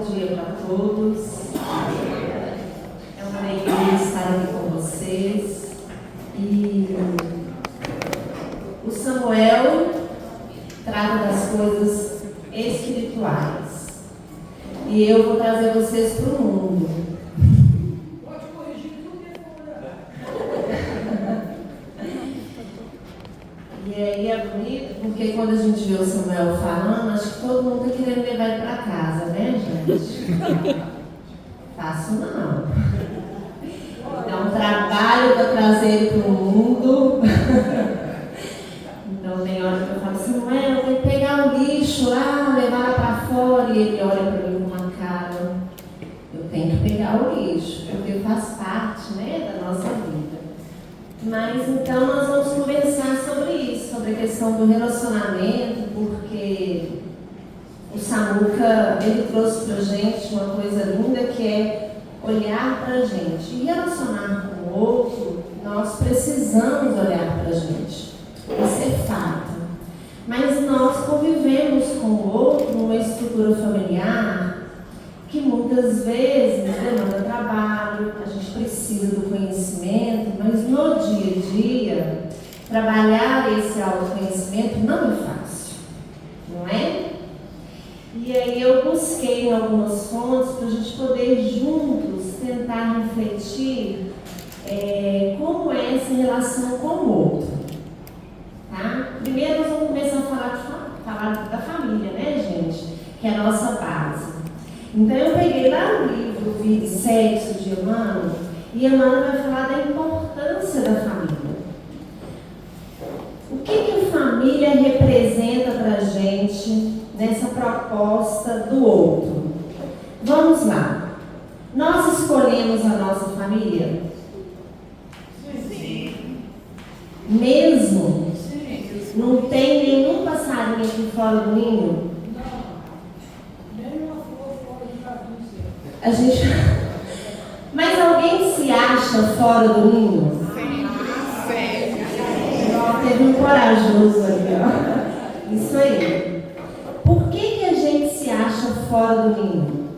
dia para todos. É uma alegria estar aqui com vocês. E o Samuel trata das coisas espirituais. E eu vou trazer vocês para o mundo. Pode corrigir tudo que E aí é bonito, porque quando a gente vê o Samuel falando, acho que todo mundo está querendo levar ele para casa, né, gente? Fácil não. Dá um trabalho para trazer ele para o mundo. Então tem hora que eu falo, Samuel, tem que pegar o lixo lá, levar lá para fora. E ele olha para mim com uma cara, eu tenho que pegar o lixo, porque faz parte, né, da nossa vida. Mas então nós vamos conversar sobre isso, sobre a questão do relacionamento, porque o Samuca, ele trouxe pra gente uma coisa linda que é olhar pra gente. E relacionar com o outro, nós precisamos olhar pra gente. Isso é fato. Mas nós convivemos com o outro numa estrutura familiar que muitas vezes demanda trabalho, a gente precisa do conhecimento, mas no dia a dia, trabalhar esse autoconhecimento não é fácil, não é? E aí eu busquei em algumas fontes para a gente poder juntos tentar refletir como é essa relação com o outro, tá? Primeiro nós vamos começar a falar da família, né, gente? Que é a nossa base. Então eu peguei lá no livro Sexo de Emmanuel, e Emmanuel vai falar da importância da família. O que a família representa para a gente nessa proposta do outro? Vamos lá. Nós escolhemos a nossa família? Sim. Mesmo? Sim. Não tem nenhum passarinho aqui fora do ninho? A gente... Mas alguém se acha fora do ninho? Sempre. Teve um corajoso ali, ó. Isso aí. Por que a gente se acha fora do ninho?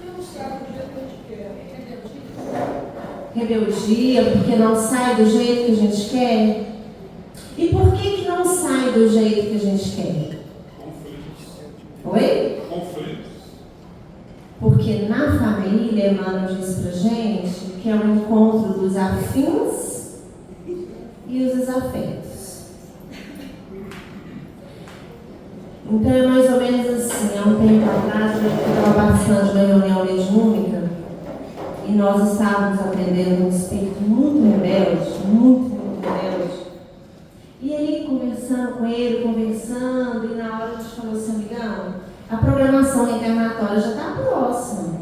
Não sabe do jeito que a gente quer. Rebeldia, porque não sai do jeito que a gente quer? E por que não sai do jeito que a gente quer? Oi? Porque na família, Emmanuel diz pra gente que é um encontro dos afins e os desafetos. Então é mais ou menos assim, há um tempo atrás eu estava participando de uma reunião mediúnica e nós estávamos atendendo um espírito muito rebelde, muito rebelde. E aí conversando com ele, e na hora a gente falou assim, amigão, a programação reencarnatória já está próxima.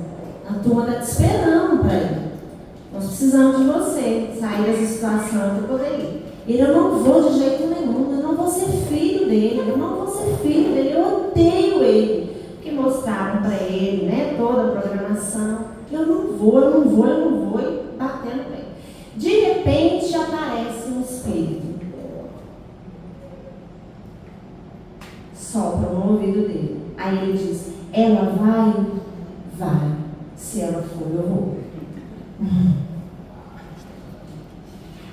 A turma está te esperando para ir. Nós precisamos de você sair dessa situação para poder ir. Ele, eu não vou de jeito nenhum, eu não vou ser filho dele, eu odeio ele. Porque mostraram para ele, né, toda a programação. Eu não vou, e batendo com ele. De repente aparece um espírito. Sopra no ouvido dele. Aí ele diz, ela vai. Se ela for, eu vou.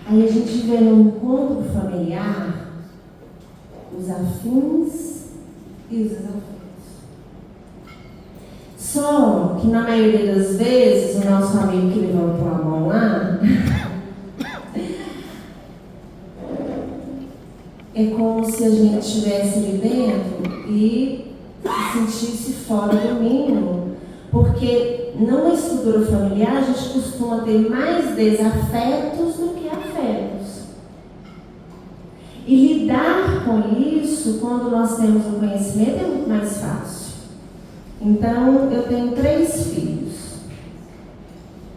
Aí a gente vê no encontro familiar os afins e os desafetos. Só que na maioria das vezes o nosso amigo que levantou a mão lá é como se a gente estivesse ali dentro e se sentisse fora do ninho, porque numa estrutura familiar a gente costuma ter mais desafetos do que afetos. E lidar com isso, quando nós temos o conhecimento, é muito mais fácil. Então, eu tenho 3 filhos.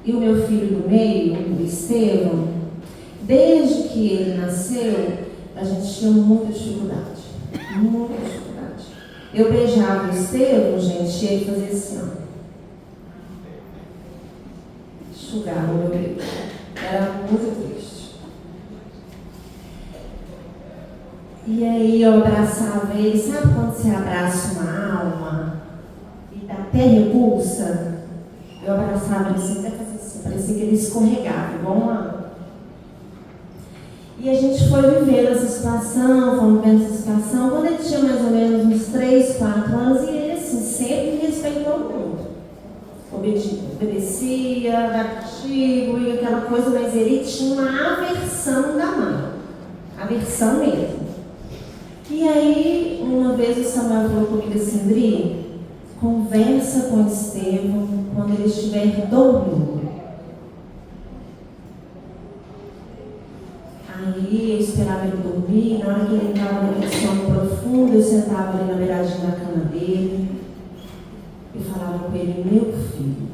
E o meu filho do meio, o Estevão, desde que ele nasceu, a gente tinha muita dificuldade. Muita dificuldade. Eu beijava o Estevão, gente, e ele fazia assim, ó. Enxugava o meu beijo. Era muito triste. E aí eu abraçava ele. Sabe quando você abraça uma alma até repulsa, eu abraçava ele assim, até fazer assim, parecia que ele escorregava, igual uma... E a gente foi vivendo essa situação, fomos vivendo essa situação, quando ele tinha mais ou menos uns 3, 4 anos, e ele assim, sempre respeitou o mundo. Obedecia, dava castigo e aquela coisa, mas ele tinha uma aversão da mãe. Aversão mesmo. E aí, uma vez o Samuel falou comigo assim, Dri, conversa com o Estevão quando ele estiver dormindo. Aí eu esperava ele dormir, na hora que ele entrava naquele sono profundo, eu sentava ali na beiradinha da cama dele e falava com ele, meu filho,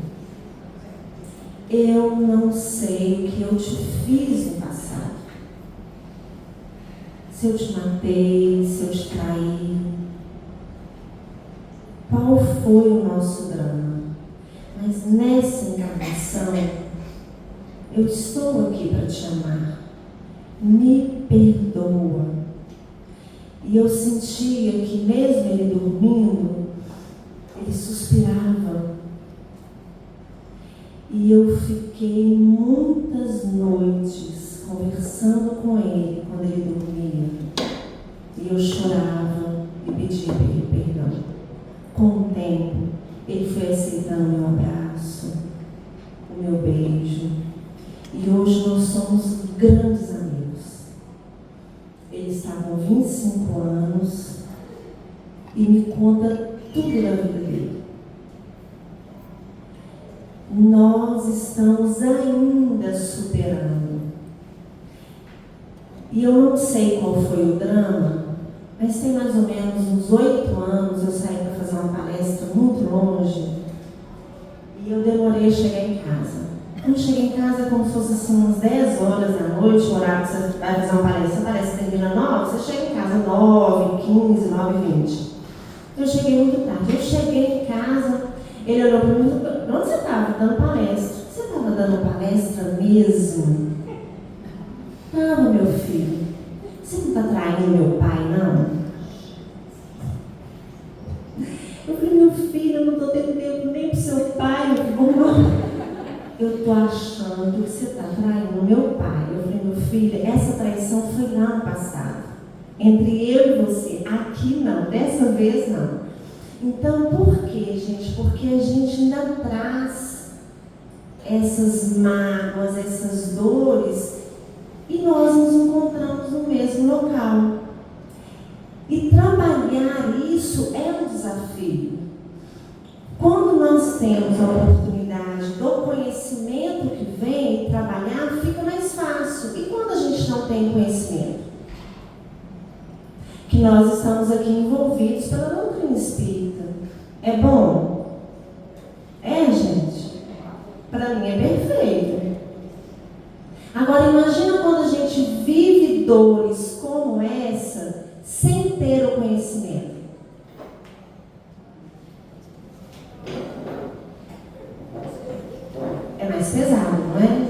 eu não sei o que eu te fiz no passado. Se eu te matei, se eu te traí. Qual foi o nosso drama? Mas nessa encarnação, eu estou aqui para te amar. Me perdoa. E eu sentia que mesmo ele dormindo, ele suspirava. E eu fiquei muitas noites conversando com ele quando ele dormia. E eu chorava e pedia para ele perdão. Com o tempo, ele foi aceitando meu abraço, o meu beijo. E hoje nós somos grandes amigos. Ele está com 25 anos e me conta tudo da vida dele. Nós estamos ainda superando. E eu não sei qual foi o drama, mas tem mais ou menos uns 8 anos eu saí para fazer uma palestra muito longe e eu demorei a chegar em casa. Quando cheguei em casa, como se fosse assim, umas 10 horas da noite, o horário que você vai fazer uma palestra, a palestra termina 9, você chega em casa 9, 15, 9 e 20. Eu cheguei muito tarde. Eu cheguei em casa, ele olhou para mim e falou, onde você estava dando palestra? Você estava dando palestra mesmo? Estava, meu filho. Você não está traindo meu pai, não? Eu falei, meu filho, eu não estou tendo tempo nem para o seu pai. Eu estou achando que você está traindo meu pai. Eu falei, meu filho, essa traição foi lá no passado. Entre eu e você. Aqui não, dessa vez não. Então, por quê, gente? Porque a gente ainda traz essas mágoas, essas dores, e nós nos encontramos no mesmo local. E trabalhar isso é um desafio. Quando nós temos a oportunidade do conhecimento que vem, trabalhar, fica mais fácil. E quando a gente não tem conhecimento? Que nós estamos aqui envolvidos pela doutrina espírita. É bom? É, gente? Para mim é perfeito. Agora imagina quando a gente vive dores como essa sem ter o conhecimento. É mais pesado, não é?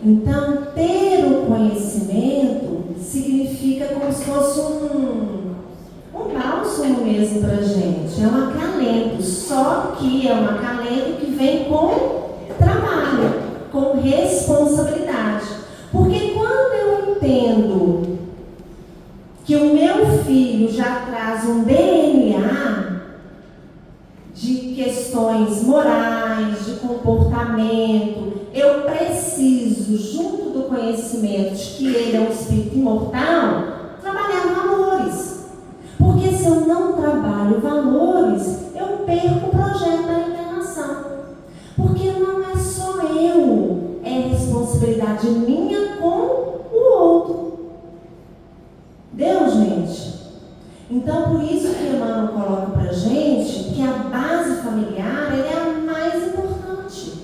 Então, ter o conhecimento significa como se fosse um bálsamo mesmo para a gente. É um acalento, só que é um acalento que vem com trabalho, com responsabilidade. Porque quando eu entendo que o meu filho já traz um DNA de questões morais, de comportamento, eu preciso, junto do conhecimento de que ele é um espírito imortal, trabalhar valores. Porque se eu não trabalho valores, eu perco o projeto da encarnação. Porque não é só eu, é responsabilidade minha com o outro. Deu, gente? Então, por isso que Emmanuel coloca para a gente que a base familiar ela é a mais importante.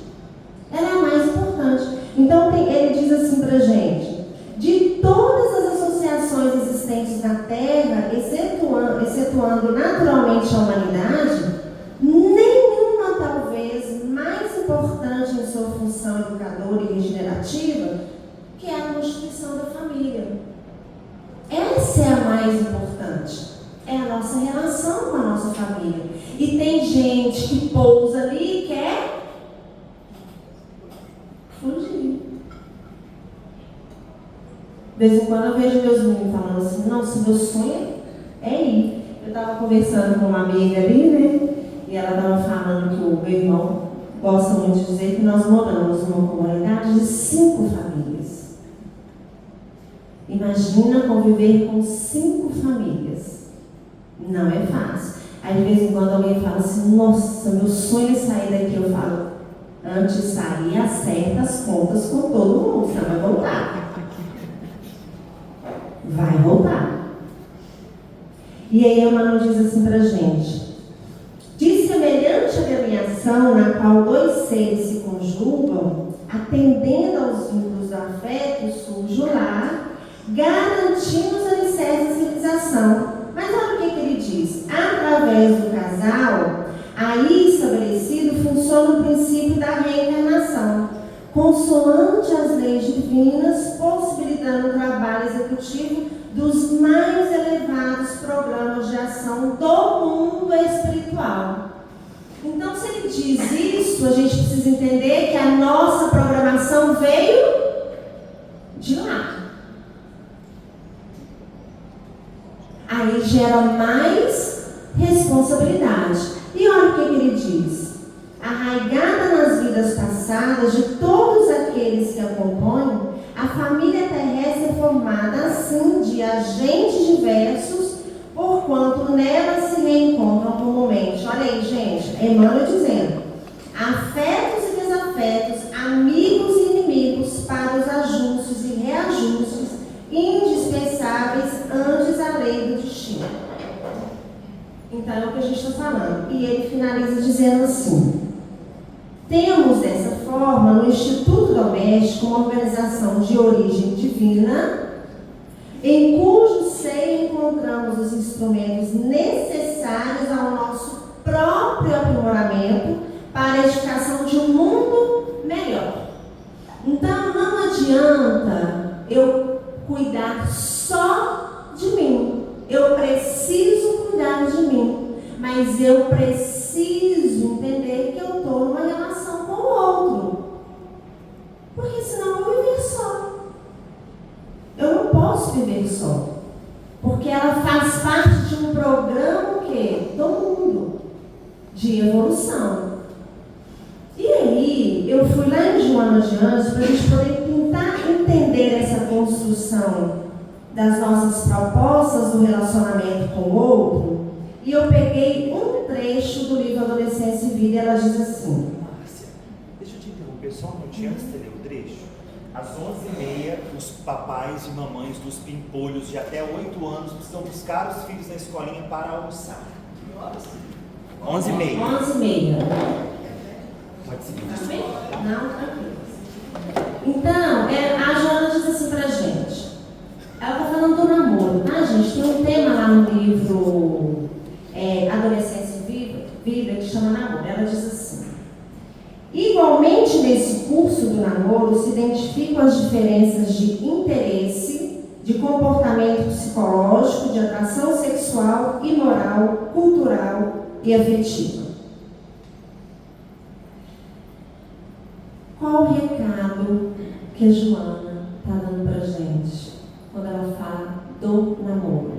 Ela é a mais importante. Então, ele diz assim para a gente, de todas as associações existentes na Terra, excetuando naturalmente a humanidade, nenhuma talvez mais importante em sua função educadora e regenerativa que é a constituição da família. Essa é a mais importante. É a nossa relação com a nossa família. E tem gente que pousa ali e quer fugir. De vez em quando eu vejo meus meninos falando assim, nossa, meu sonho é ir. Eu estava conversando com uma amiga ali, né? E ela estava falando que o meu irmão gosta muito de dizer que nós moramos numa comunidade de 5 famílias. Imagina conviver com 5 famílias. Não é fácil. Aí de vez em quando alguém fala assim, nossa, meu sonho é sair daqui. Eu falo, antes de sair, acerta as contas com todo mundo, senão vai voltar. Vai voltar. E aí Emmanuel diz assim pra gente, de semelhante agremiação na qual 2 seres se conjugam, atendendo aos vínculos do afeto, surge o lar, garantindo os alicerces da civilização. Mas olha o que ele diz, através do casal, aí estabelecido, funciona o princípio da reencarnação, consoante as leis divinas, possibilitando o trabalho executivo dos mais elevados programas de ação do mundo espiritual. Então, se ele diz isso, a gente precisa entender que a nossa programação veio de lá. Aí gera mais responsabilidade. E olha o que ele diz. Arraigada nas vidas passadas de todos aqueles que a compõem, a família terrestre é formada assim de agentes diversos, porquanto nela se reencontram comumente. Olha aí, gente, Emmanuel dizendo, afetos e desafetos, amigos e inimigos para os ajustes e reajustes indispensáveis antes da lei do destino. Então é o que a gente está falando. E ele finaliza dizendo assim, temos dessa forma no Instituto Doméstico uma organização de origem divina, em cujo seio encontramos os instrumentos necessários ao nosso próprio aprimoramento para a edificação de um mundo melhor. Então não adianta eu cuidar só de mim. Eu preciso cuidar de mim, mas eu preciso entender que eu estou numa relação com o outro. Porque senão eu vou viver só. Eu não posso viver só. Porque ela faz parte de um programa o quê? Do mundo. De evolução. E aí, eu fui lá em Joana de Anjos para a gente poder tentar entender essa construção das nossas propostas do relacionamento com o outro. E eu peguei um trecho do livro Adolescência e Vida e ela diz assim. Márcia, deixa eu te interromper só um minutinho antes de você ler o trecho. Às 11h30, os papais e mamães dos pimpolhos de até 8 anos precisam buscar os filhos na escolinha para almoçar. 11h30. 11h30. Pode seguir. Não, tranquilo. Então, a Joana diz assim pra gente. Ela está falando do namoro, tá, gente? Tem um tema lá no livro Adolescência e Vida que chama Namoro. Ela diz assim: igualmente nesse curso do namoro se identificam as diferenças de interesse, de comportamento psicológico, de atração sexual e moral, cultural e afetiva. Qual o recado que a Joana está dando pra gente quando ela fala do namoro?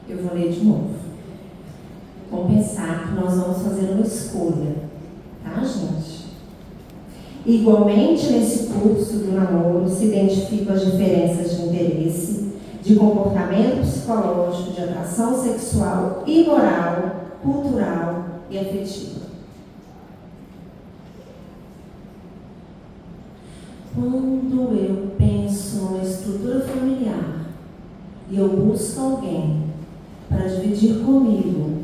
Eu vou ler de novo. Vamos pensar que nós vamos fazer uma escolha, tá, gente? Igualmente, nesse curso do namoro se identificam as diferenças de interesse, de comportamento psicológico, de atração sexual e moral, cultural e afetiva. Quando eu penso numa estrutura familiar e eu busco alguém para dividir comigo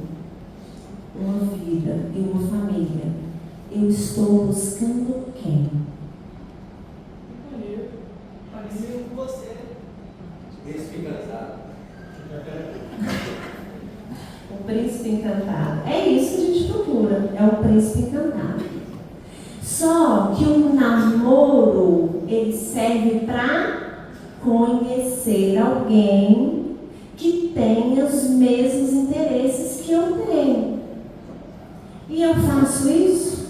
uma vida e uma família, eu estou buscando quem? Parecido com você. Príncipe encantado. O príncipe encantado. É isso que a gente procura, é o príncipe encantado. Só que o namoro, ele serve para conhecer alguém tenha os mesmos interesses que eu tenho. E eu faço isso?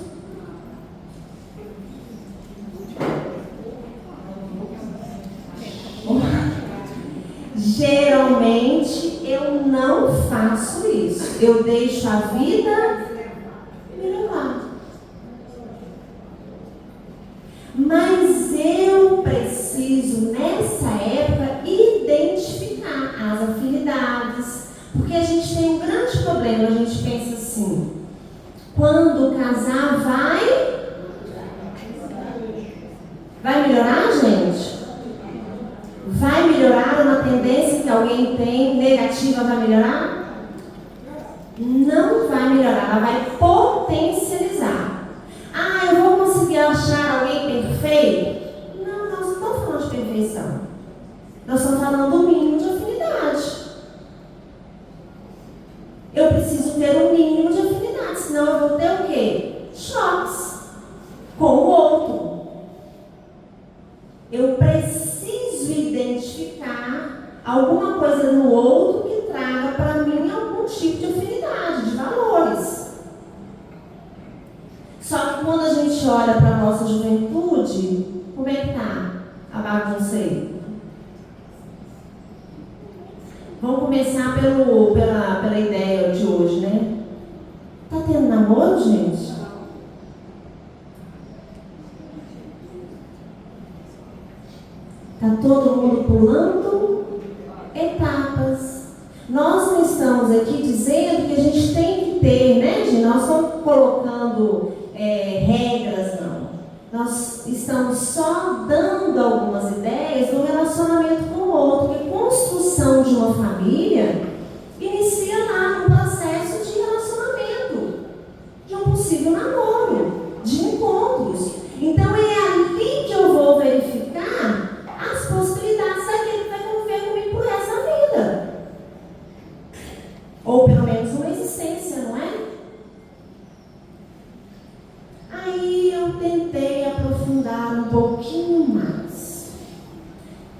Geralmente eu não faço isso. Eu deixo a vida me levar. Mas eu preciso, nessa época, identificar as afinidades. Porque a gente tem um grande problema. A gente pensa assim: quando casar, vai melhorar, gente? Vai melhorar uma tendência que alguém tem negativa? Vai melhorar? Não vai melhorar, ela vai potencializar. Ah, eu vou conseguir achar alguém perfeito? Não, nós não estamos falando de perfeição. Nós estamos falando do mínimo de afinidade. Eu preciso ter um mínimo de afinidade, senão eu vou ter o quê? Choques com o outro. Eu preciso identificar alguma coisa no outro que traga para mim algum tipo de afinidade, de valores. Só que quando a gente olha para a nossa juventude, como é que está a bagunça aí? Vamos começar pela ideia de hoje, né? Tá tendo namoro, gente? Tá todo mundo pulando etapas. Nós não estamos aqui dizendo que a gente tem que ter, né, gente? Nós estamos colocando regras, não. Nós estamos só dando algumas ideias do relacionamento com o outro, porque a construção de uma família inicia lá no processo de relacionamento, de um possível namoro, de encontros. Então é ali que eu vou verificar as possibilidades daquele que vai conviver comigo por essa vida. Ou pelo menos uma existência, não é? Aí eu tentei aprofundar um pouquinho mais.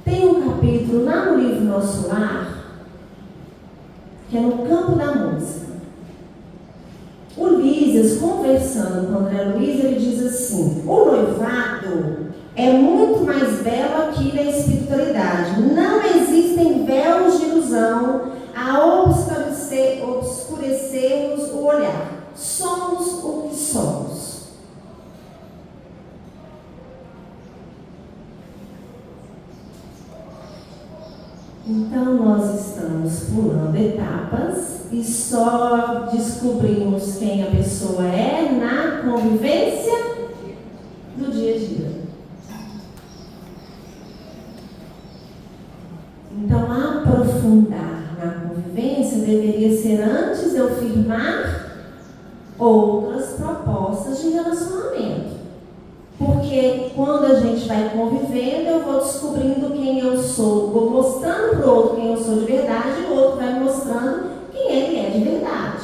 Tem um capítulo lá no livro Nosso Lar, que é no campo da música. O Lísias, conversando com o André Luiz, ele diz assim: o noivado é muito mais belo aqui na espiritualidade. Não existem véus de ilusão a obscurecermos o olhar. Somos o que somos. Então nós estamos pulando etapas e só descobrimos quem a pessoa é na convivência do dia a dia. Então aprofundar na convivência deveria ser antes de eu firmar outras propostas de relacionamento. Porque quando a gente vai convivendo, eu vou descobrindo quem eu sou, vou mostrando para o outro quem eu sou de verdade, e o outro vai me mostrando quem ele é de verdade.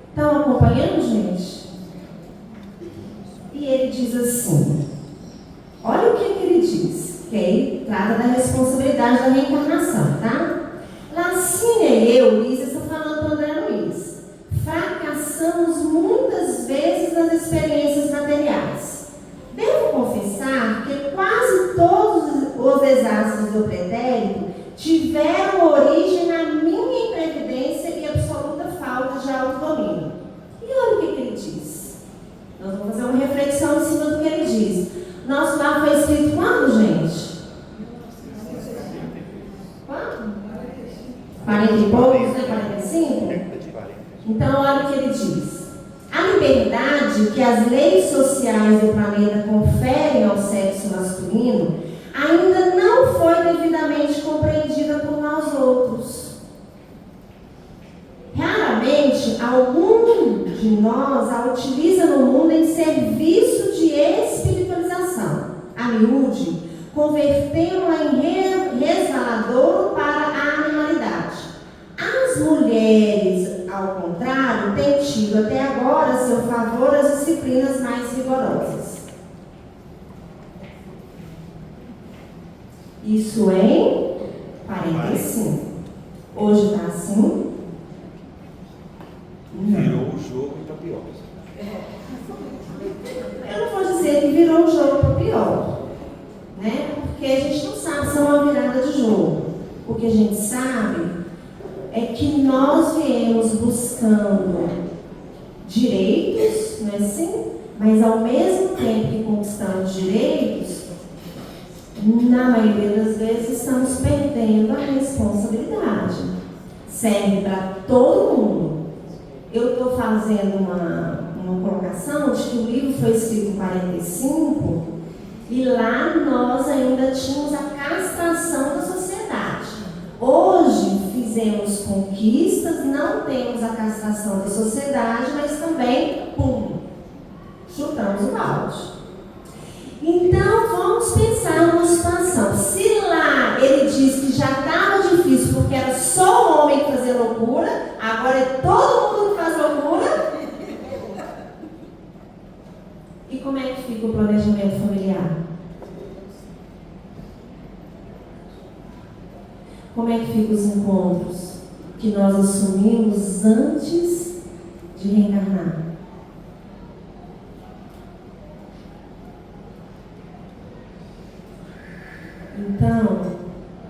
Estão acompanhando, gente? E ele diz assim, olha o que ele diz, que ele trata da responsabilidade da reencarnação, tá? Lacínia e eu, Lísia, está falando para o André Luiz, fracassamos muitas vezes nas experiências materiais. Devo confessar que quase todos os desastres do pretérito tiveram origem na minha imprevidência e absoluta falta de autodomínio. E olha o que ele diz. Nós vamos fazer uma reflexão em cima do que ele diz. Nosso lar foi escrito quando, gente? Quanto? 40 e poucos, né? 45? Então, olha o que ele diz. A liberdade que as leis sociais do planeta conferem ao sexo masculino ainda não foi devidamente compreendida por nós outros. Raramente, algum de nós a utiliza no mundo em serviço de espiritualização. A miúde, convertendo-a em resvaladouro para a animalidade. As mulheres, ao contrário, têm tido até agora a seu favor as disciplinas mais rigorosas. Isso em 45. Hoje está assim? Não. Virou o jogo e tá pior. Eu não vou dizer que virou o jogo para pior, né? Porque a gente não sabe se é uma virada de jogo. O que a gente sabe é que nós viemos buscando direitos, não é assim? Mas ao mesmo tempo que conquistamos direitos, na maioria das vezes estamos perdendo a responsabilidade. Serve para todo mundo. Eu estou fazendo uma colocação de que o livro foi escrito em 45 e lá nós ainda tínhamos a castração da sociedade. Hoje fizemos conquistas, não temos a castração da sociedade, mas também, pum, chutamos o balde. Então vamos pensar numa situação. Se lá ele diz que já estava difícil porque era só o homem que fazia loucura, agora é todo mundo que faz loucura. E como é que fica o planejamento familiar? Como é que ficam os encontros que nós assumimos antes de reencarnar? Então,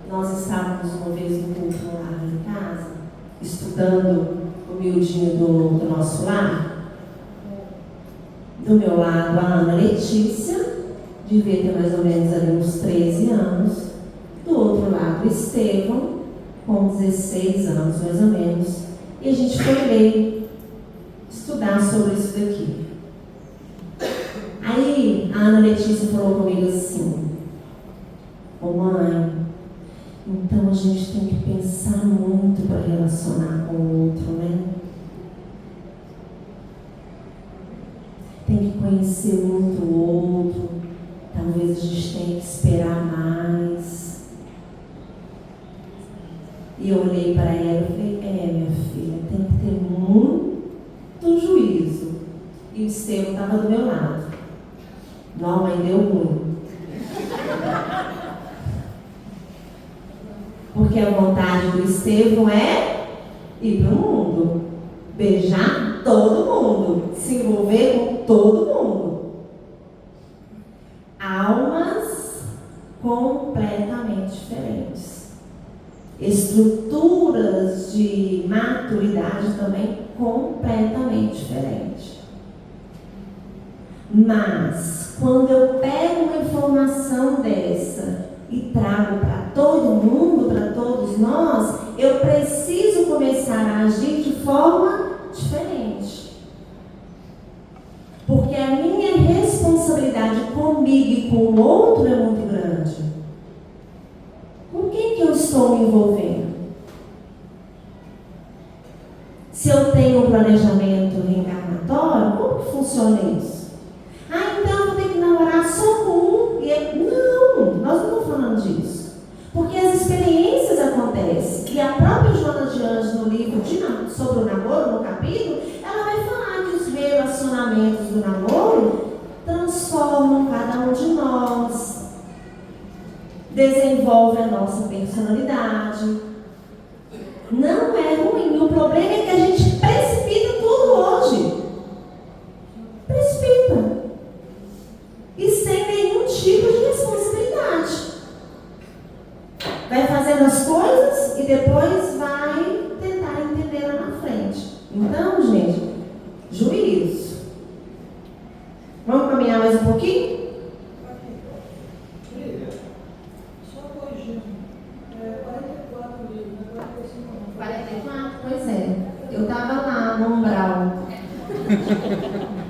nós estávamos uma vez no culto lá em casa, estudando o miudinho do nosso lar. Do meu lado, a Ana Letícia, devia ter mais ou menos ali uns 13 anos. Do outro lado, o Estevão, com 16 anos mais ou menos. E a gente foi ler, estudar sobre isso daqui. Aí, a Ana Letícia falou comigo assim: ô mãe, então a gente tem que pensar muito para relacionar com o outro, né? Tem que conhecer muito o outro. Talvez a gente tenha que esperar mais. E eu olhei para ela e falei: minha filha, tem que ter muito juízo. E o Estevão estava do meu lado. Não, mãe, deu ruim. Porque a vontade do Estevão é ir para o mundo, beijar todo mundo, se envolver com todo mundo. Almas completamente diferentes. Estruturas de maturidade também completamente diferentes. Mas, quando eu pego uma informação dessa e trago para todo mundo, para todos nós, eu preciso começar a agir de forma diferente. Porque a minha responsabilidade comigo e com o outro é muito grande. Com quem que eu estou me envolvendo? Se eu tenho um planejamento reencarnatório, como que funciona isso? Então eu vou ter que namorar só com um. Não, nós não estamos falando disso. Porque as experiências acontecem. E a própria Joana de Anjos, no livro sobre o namoro, no capítulo, ela vai falar que os relacionamentos do namoro transformam cada um de nós, desenvolve a nossa personalidade. Não é ruim. O problema é que a gente precipita tudo hoje. Precipita. E sem nenhum tipo de responsabilidade. Vai fazendo as coisas e depois vai tentar entender lá na frente. Então, gente, juízo. Vamos caminhar mais um pouquinho? Só corrigindo. 44 livros, não é 45 não. 44? Pois é. Eu estava lá no umbral.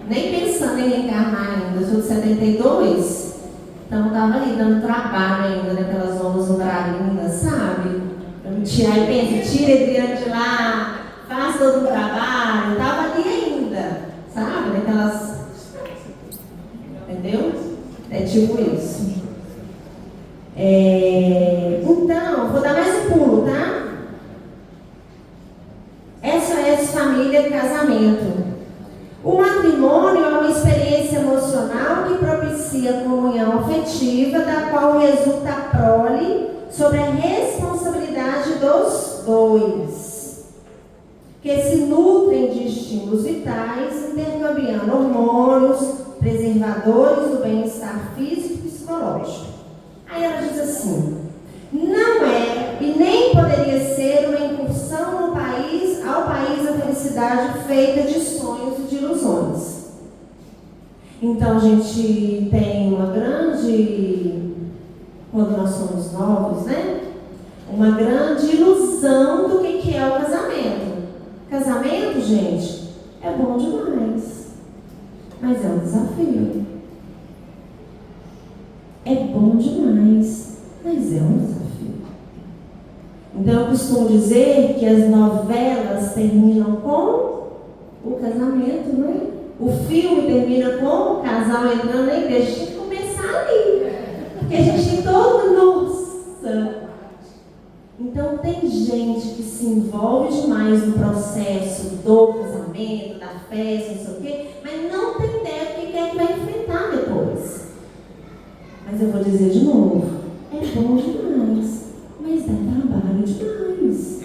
Nem pensando em reencarnar ainda. Eu sou de 72. Então eu estava ali dando trabalho ainda naquelas zonas umbralinas, sabe? Para me tirar e pensa, tira Adriano de lá, faz todo o trabalho. Eu estava ali ainda, sabe? Naquelas. Entendeu? É tipo isso. Então, vou dar mais um pulo, tá? SOS Família e Casamento. O matrimônio é uma experiência emocional que propicia a comunhão afetiva, da qual resulta a prole sobre a responsabilidade dois, que se nutrem de estímulos vitais, intercambiando hormônios, preservadores do bem-estar físico e psicológico. Aí ela diz assim: não é e nem poderia ser uma incursão ao país da felicidade feita de sonhos e de ilusões. Então a gente tem uma grande, quando nós somos novos, né? Uma grande ilusão do que é o casamento. Casamento, gente, é bom demais, mas é um desafio. É bom demais, mas é um desafio. Então eu costumo dizer que as novelas terminam com o casamento, não é? O filme termina com o casal entrando na igreja. Tem que começar ali, porque a gente tem todo, nossa. Então tem gente que se envolve demais no processo do casamento, da festa, não sei o quê, mas não tem ideia do que é que vai enfrentar depois. Mas eu vou dizer de novo, é bom demais, mas dá trabalho demais.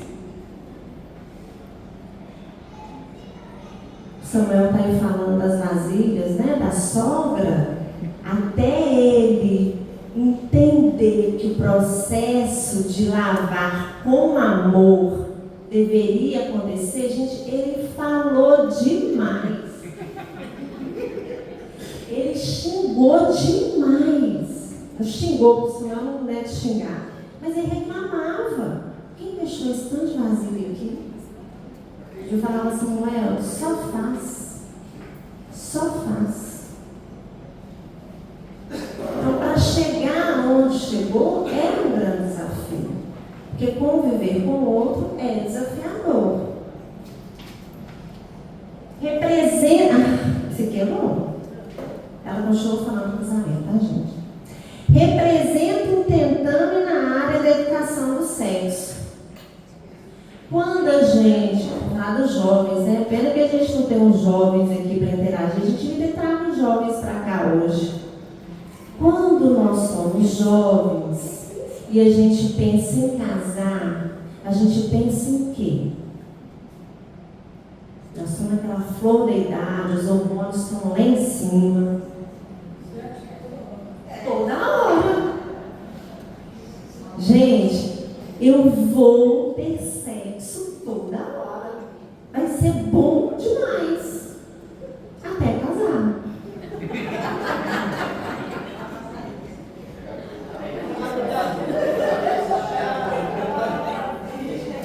Samuel está aí falando das vasilhas, né, da sogra, até ele entender que o processo de lavar com amor deveria acontecer, gente, ele falou demais. Ele xingou demais. Xingou, porque senão não é de xingar. Mas ele reclamava. Quem deixou esse tanto de vasilha aqui? Eu falava assim: Samuel, só faz. Só faz. Então, para chegar onde chegou, é um grande desafio. Porque conviver com o outro é desafiador. Representa. Esse aqui é bom. Ela continuou falando do casamento, tá, gente? Representa um tentame na área da educação do sexo. Quando a gente, lá dos jovens, né? Pena que a gente não tem uns jovens aqui para interagir, a gente devia trazer os jovens para cá hoje. Quando nós somos jovens e a gente pensa em casar, a gente pensa em quê? Nós estamos naquela flor da idade, os hormônios estão lá em cima. Toda hora. Gente, eu vou ter sexo toda hora. Vai ser bom demais. Até casar.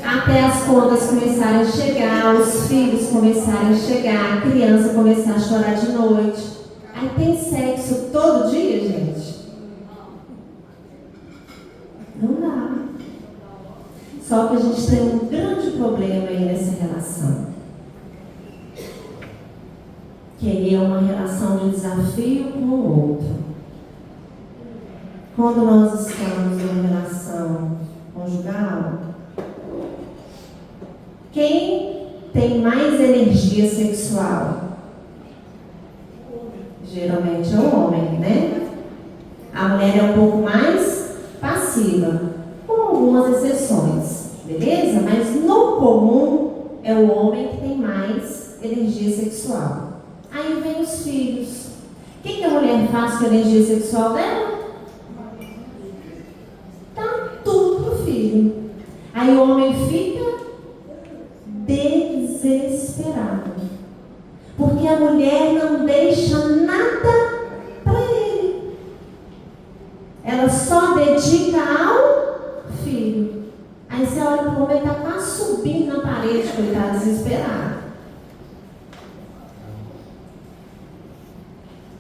Até as contas começarem a chegar, os filhos começarem a chegar, a criança começar a chorar de noite. Aí tem sexo todo dia, gente? Não dá. Só que a gente tem um grande problema aí nessa relação. Que aí é uma relação de desafio com o outro. Quando nós estamos em uma relação conjugal, quem tem mais energia sexual? Geralmente é o homem, né? A mulher é um pouco mais passiva, com algumas exceções, beleza? Mas no comum é o homem que tem mais energia sexual. Aí vem os filhos. O que a mulher faz com a energia sexual dela? Dá tudo pro filho. Aí o homem fica desesperado, porque a mulher não deixa nada para ele. Ela só dedica ao filho. Aí você olha para o homem, ele está quase subindo na parede, porque ele está desesperado.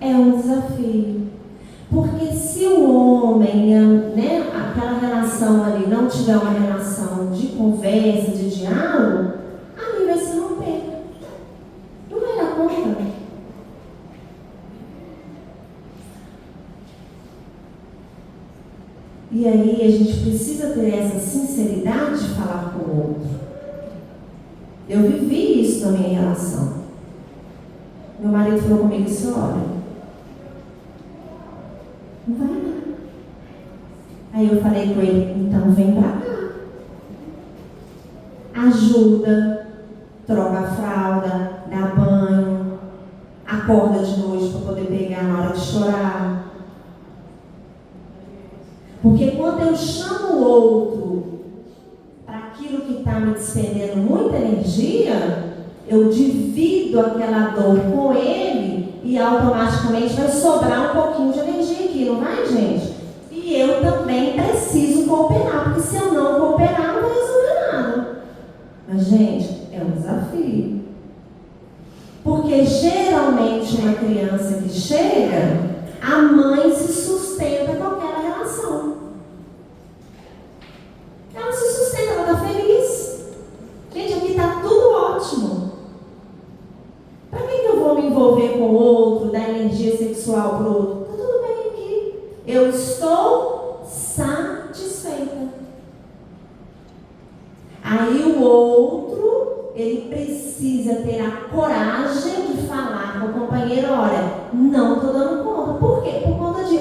É um desafio. Porque se o homem, né, aquela relação ali não tiver uma relação de conversa, de diálogo, ali vai se romper. Não vai dar conta. E aí a gente precisa ter essa sinceridade de falar com o outro. Eu vivi isso na minha relação. Meu marido falou comigo assim: olha, não vai não. Aí eu falei com ele: então vem pra cá. ajuda, troca a fralda, dá banho, acorda de noite para poder pegar na hora de chorar. Porque quando eu chamo o outro para aquilo que está me despendendo muita energia, eu divido aquela dor com ele e automaticamente vai sobrar um pouquinho de energia aqui, não vai, gente? E eu também preciso cooperar, porque se eu não cooperar, não vai resolver nada. Mas, gente, é um desafio. Porque geralmente uma criança que chega, a mãe se sustenta com aquela relação. Ela se sustenta, ela está feliz. Gente, aqui está tudo ótimo. Para que eu vou me envolver com o outro, dar energia sexual para o outro? Está tudo bem aqui. Eu estou satisfeita. Aí o outro, ele precisa ter a coragem de falar com o companheiro: olha, não estou dando conta. Por quê? Por conta de...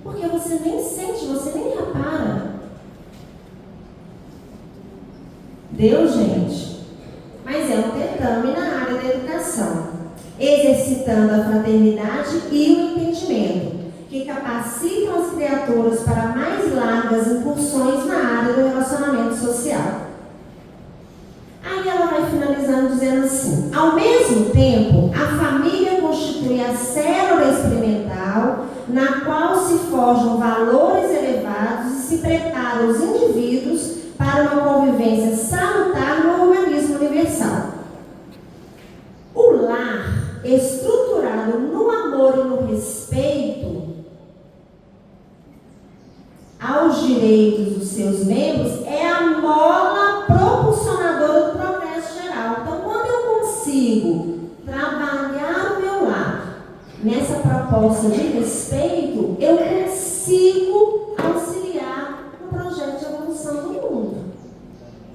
porque você nem sente, você nem repara. Deu, gente? Mas é um tentame na área da educação, exercitando a fraternidade e o entendimento, que capacitam as criaturas para mais largas incursões na área do relacionamento social. Aí ela vai finalizando dizendo assim: ao mesmo tempo, a família constitui a célula experimental na qual se forjam valores elevados e se preparam os indivíduos para uma convivência salutar no organismo universal. O lar, estruturado no amor e no respeito aos direitos dos seus membros, é a mola propulsionadora do progresso geral. Então, quando eu consigo trabalhar o meu lar nessa proposta de respeito, eu consigo auxiliar no projeto de evolução do mundo.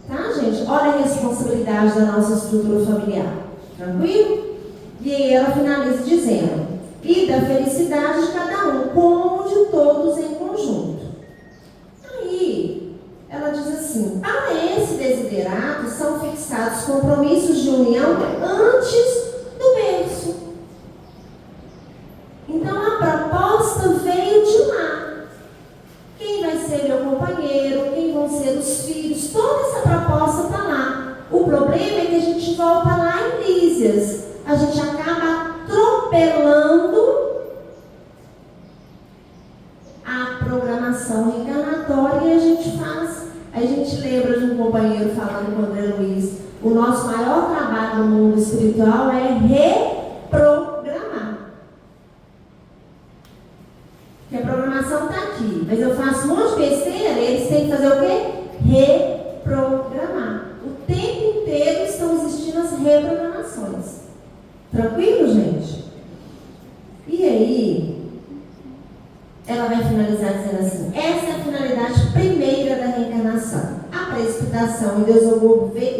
Tá, gente? Olha a responsabilidade da nossa estrutura familiar. Tranquilo? E aí ela finaliza dizendo: e da felicidade de cada um, como de todos em conjunto. Aí ela diz assim: para esse desiderato são fixados compromissos de união antes do berço. Então a proposta veio de lá. Quem vai ser meu companheiro, quem vão ser os filhos, toda essa proposta está lá. O problema é que a gente volta lá em Lísias. A gente acaba atropelando a programação reencarnatória e a gente faz. A gente lembra de um companheiro falando com o André Luiz: o nosso maior trabalho no mundo espiritual é reprogramar. Porque a programação está aqui, mas eu faço um monte de besteira, eles têm que fazer o quê? Reprogramar. O tempo inteiro estão existindo as reprogramações. Tranquilo, gente? E aí, ela vai finalizar dizendo assim: essa é a finalidade primeira da reencarnação. A precipitação e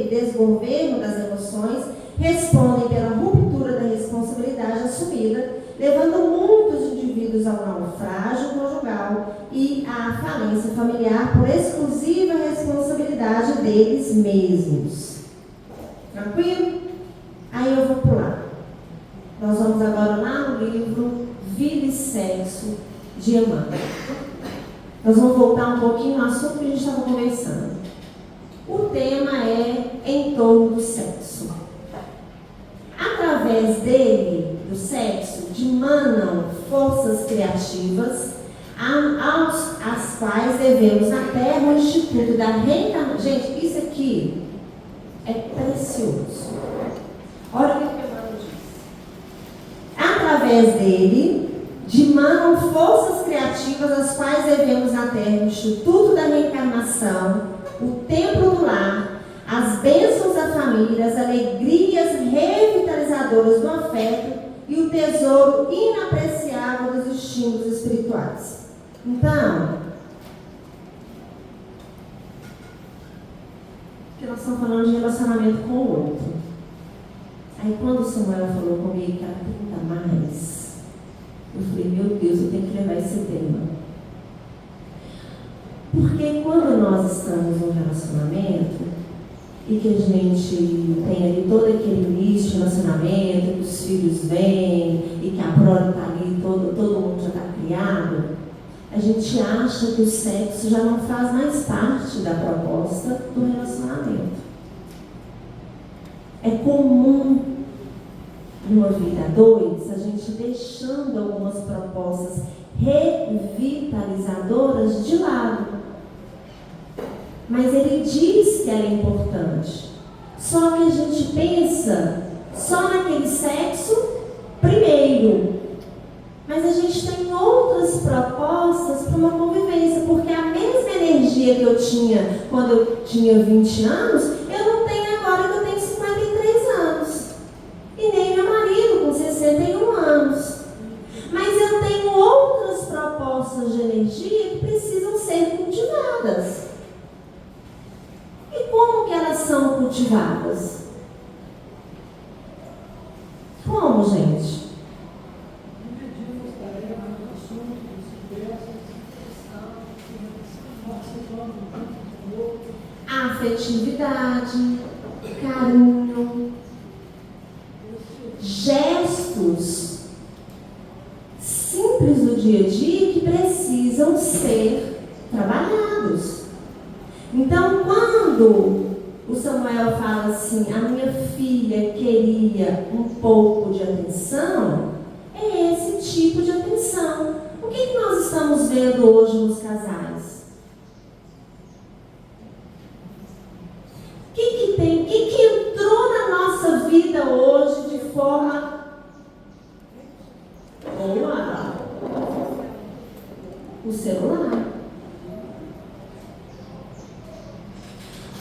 desgoverno das emoções respondem pela ruptura da responsabilidade assumida, levando muitos indivíduos ao naufrágio conjugal e à falência familiar por exclusiva responsabilidade deles mesmos. Tranquilo? Aí eu vou pular. Nós vamos agora lá no livro Vida e Sexo de Emmanuel. Nós vamos voltar um pouquinho ao assunto que a gente estava conversando. O tema é em torno do sexo. Através dele, do sexo, dimanam forças criativas às quais devemos na Terra o Instituto da Reencarnação. Gente, isso aqui é precioso. Olha o que Emmanuel diz. Através dele, dimanam forças criativas às quais devemos na Terra o Instituto da Reencarnação, o templo do lar, as bênçãos da família, as alegrias revitalizadoras do afeto e o tesouro inapreciável dos estímulos espirituais. Então, que nós estamos falando de relacionamento com o outro. Aí quando o Samuel falou comigo que ela tenta mais, eu falei: meu Deus, eu tenho que levar esse tema. Porque quando nós estamos num relacionamento, e que a gente tem ali todo aquele início de relacionamento, que os filhos vêm e que a prole está ali, todo mundo já está criado, a gente acha que o sexo já não faz mais parte da proposta do relacionamento. É comum, numa vida a dois, a gente deixando algumas propostas revitalizadoras de lado. Mas ele diz que ela é importante. Só que a gente pensa só naquele sexo primeiro. Mas a gente tem outras propostas para uma convivência, porque a mesma energia que eu tinha quando eu tinha 20 anos, eu não tenho agora que eu tenho 53 anos. E nem meu marido com 61 anos. Mas eu tenho outras propostas de energia que precisam ser cultivadas. E como que elas são cultivadas? Como, gente? Dividimos tarefas, assuntos, conversas, participando do outro. Afetividade, carinho, gestos simples do dia a dia que precisam ser trabalhados. Então, quando o Samuel fala assim, a minha filha queria um pouco de atenção, é esse tipo de atenção. O que nós estamos vendo hoje nos casais? O que entrou na nossa vida hoje de forma boa? O celular.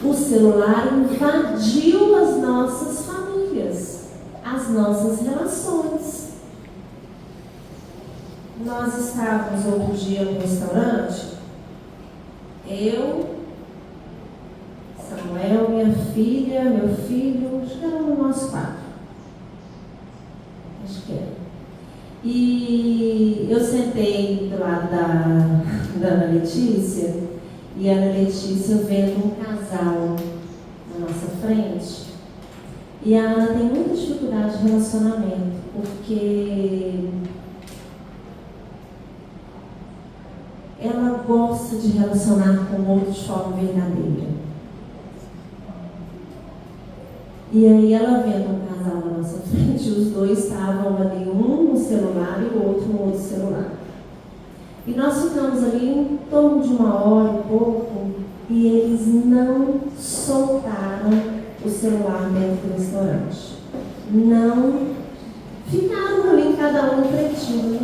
O celular invadiu as nossas famílias, as nossas relações. Nós estávamos outro dia no restaurante, eu, Samuel, minha filha, meu filho, acho que era no nosso quarto. Acho que era. E eu sentei do lado da Ana Letícia, e a Ana Letícia vendo um casal na nossa frente. E a Ana tem muita dificuldade de relacionamento, porque ela gosta de relacionar com o outro de forma verdadeira. E aí ela vendo um casal na nossa frente, os dois estavam ali, um no celular e o outro no outro celular. E nós ficamos ali em torno de 1 hora e pouco, e eles não soltaram o celular dentro do restaurante. Não. Ficaram ali, cada um quietinho.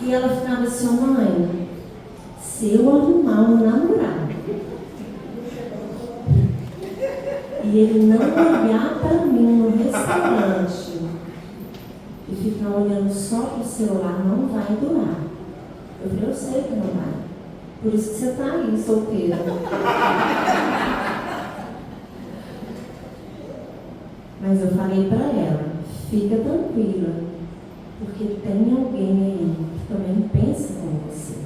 E ela ficava assim, mãe, se eu arrumar um namorado, e ele não olhar para mim no restaurante e ficar olhando só para o celular, não vai durar. Eu falei, eu sei que não vai. Por isso que você está aí, solteira. Mas eu falei para ela, fica tranquila, porque tem alguém aí que também pensa como você.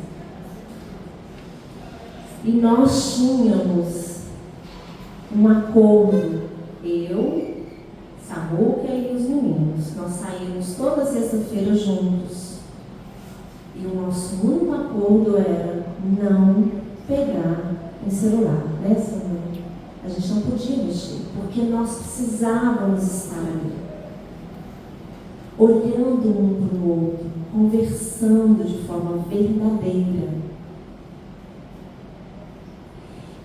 E nós tínhamos um acordo, eu, Samuca e os meninos. Nós saímos toda sexta-feira juntos. E o nosso único acordo era não pegar em celular, né, Samuel? A gente não podia mexer, porque nós precisávamos estar ali, olhando um para o outro, conversando de forma verdadeira.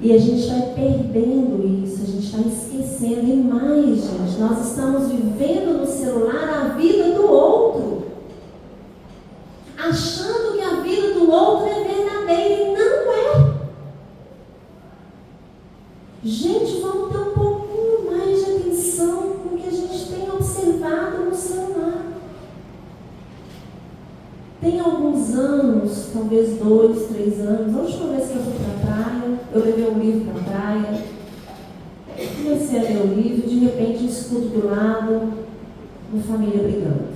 E a gente vai perdendo isso, a gente vai esquecendo. E mais, gente, nós estamos vivendo no celular a vida do outro, achando que a vida do outro é verdadeira e não é. Gente, vamos ter um pouquinho mais de atenção com o que a gente tem observado no celular. Tem alguns anos, talvez 2, 3 anos, a última vez que eu fui para a praia, eu levei um livro para a praia, comecei a ler o livro, de repente eu escuto do lado uma família brigando.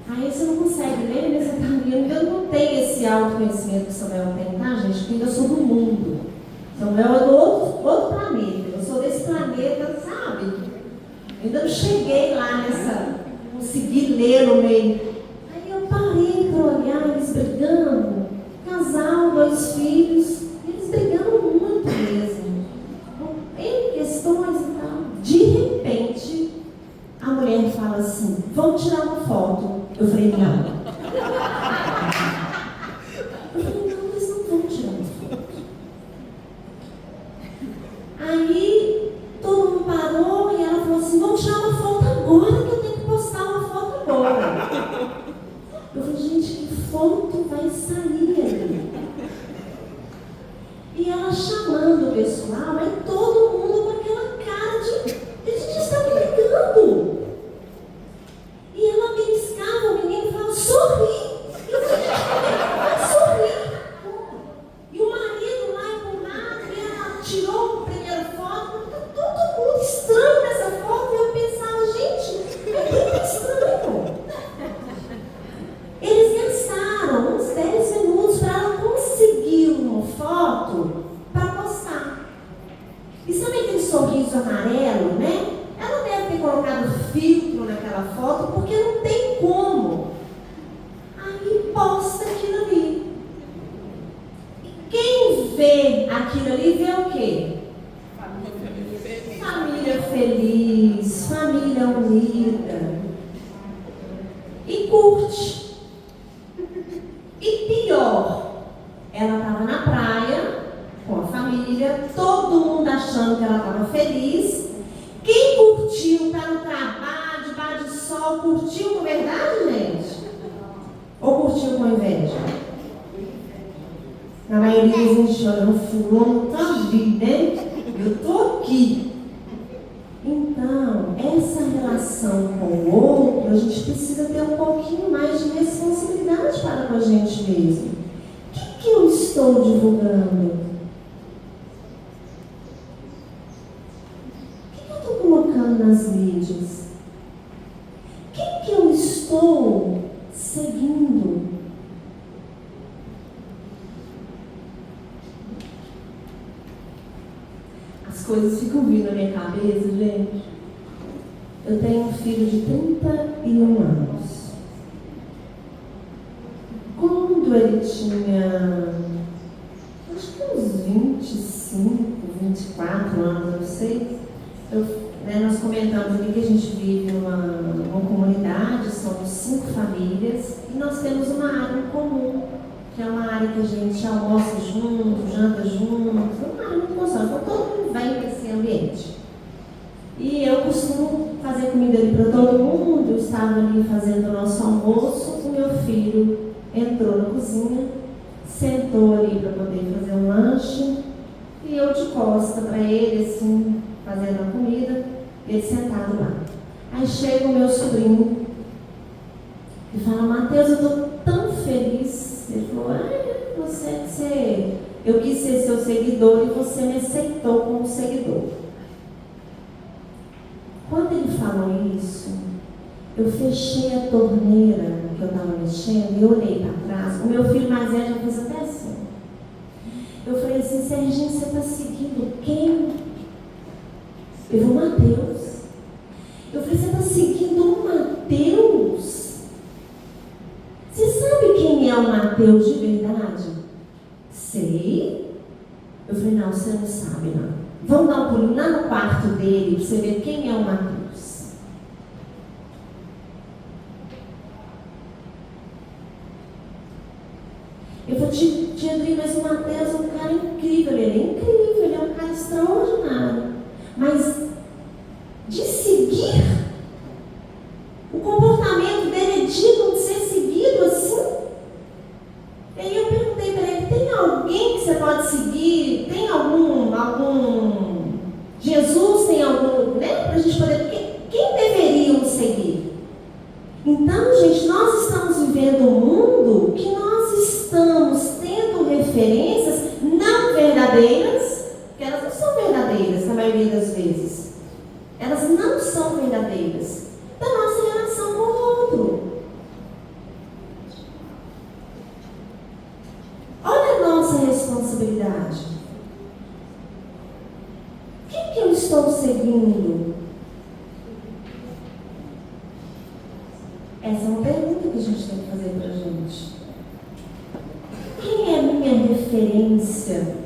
Aí você não consegue ler, né? Você está lendo. Eu não tenho esse autoconhecimento que o Samuel tem, tá, gente? Porque eu sou do mundo. Samuel é do outro planeta. Eu caneta, sabe? Ainda não cheguei lá nessa, consegui ler no meio. Aí eu parei para olhar eles brigando, casal, 2 filhos, eles brigando muito mesmo, em questões e tal. De repente, a mulher fala assim: vamos tirar uma foto. Eu falei: não. Eu falei: não, eles não vão tirar uma foto. Aí todo mundo parou e ela falou assim: vamos tirar uma foto agora, que eu tenho que postar uma foto agora. Eu falei: gente, que foto vai sair ali? E ela chamando o pessoal, aí todo mundo com aquela cara de: a gente está brigando. E ela beliscava o menino e falava: sorri. Eu falei: vai sorrir. E o marido lá empurrado, e ela tirou a primeira foto. Tá todo mundo estranho nessa foto. E eu pensava: gente, é muito estranho. Eles gastaram uns 10 minutos para ela conseguir uma foto para postar. E sabe aquele sorriso amarelo, né? Ela deve ter colocado filtro naquela foto, porque não tem como. Aí posta aquilo ali. E quem vê aquilo ali vê o quê? Família feliz, família unida. E curte. E pior, ela estava na praia com a família, todo mundo achando que ela estava feliz. Quem curtiu, está no trabalho, debaixo de sol, curtiu com verdade, gente? Ou curtiu com inveja? Na maioria das gente olha, o fulano está ali, né? Eu estou aqui. Então, essa relação com o outro, a gente precisa ter um pouquinho mais de responsabilidade para com a gente mesmo. O que eu estou divulgando? O que eu estou colocando nas mídias? Quem que eu estou seguindo? As coisas ficam vindo na minha cabeça, gente. Eu tenho um filho de 31 anos. Quando ele tinha, acho que uns 25, 24 anos, não sei, nós comentamos aqui que a gente vive numa comunidade, somos 5 famílias, e nós temos uma área em comum, que é uma área que a gente almoça junto, janta junto, uma área muito gostosa, então todo mundo vem para esse ambiente. E eu costumo fazer comida ali para todo mundo. Eu estava ali fazendo o nosso almoço, o meu filho entrou na cozinha, sentou ali para poder fazer um lanche, e eu de costa para ele, assim, fazendo a comida, ele sentado lá. Aí chega o meu sobrinho e fala: Mateus, eu estou tão feliz. Ele falou: eu quis ser seu seguidor e você me aceitou como seguidor. Quando ele falou isso, eu fechei a torneira que eu estava mexendo e olhei para trás. O meu filho mais velho já fez até assim. Eu falei assim: Serginho, você está seguindo quem? Eu vou: Mateus. Eu falei: você está seguindo o Mateus? Você sabe quem é o Mateus de verdade? Sei. Eu falei: não, você não sabe, não. Vamos dar um pulinho lá no quarto dele para você ver quem é o Mateus. Eu falei: tia Adri, mas o Mateus é um cara incrível. Ele é incrível, ele é um cara extraordinário. Mas de seguir, o comportamento dele é digno de ser seguido assim? E aí eu perguntei para ele: tem alguém que você pode seguir? Tem algum Jesus tem algum, né? Para a gente poder, quem deveríamos seguir? Então, gente, nós estamos vivendo um mundo que nós estamos tendo referências não verdadeiras, porque elas não são verdadeiras na maioria das vezes. Elas não são verdadeiras da nossa relação com o outro. Olha a nossa responsabilidade. Quem que eu estou seguindo? Essa é uma pergunta que a gente tem que fazer para a gente. Quem é a minha referência?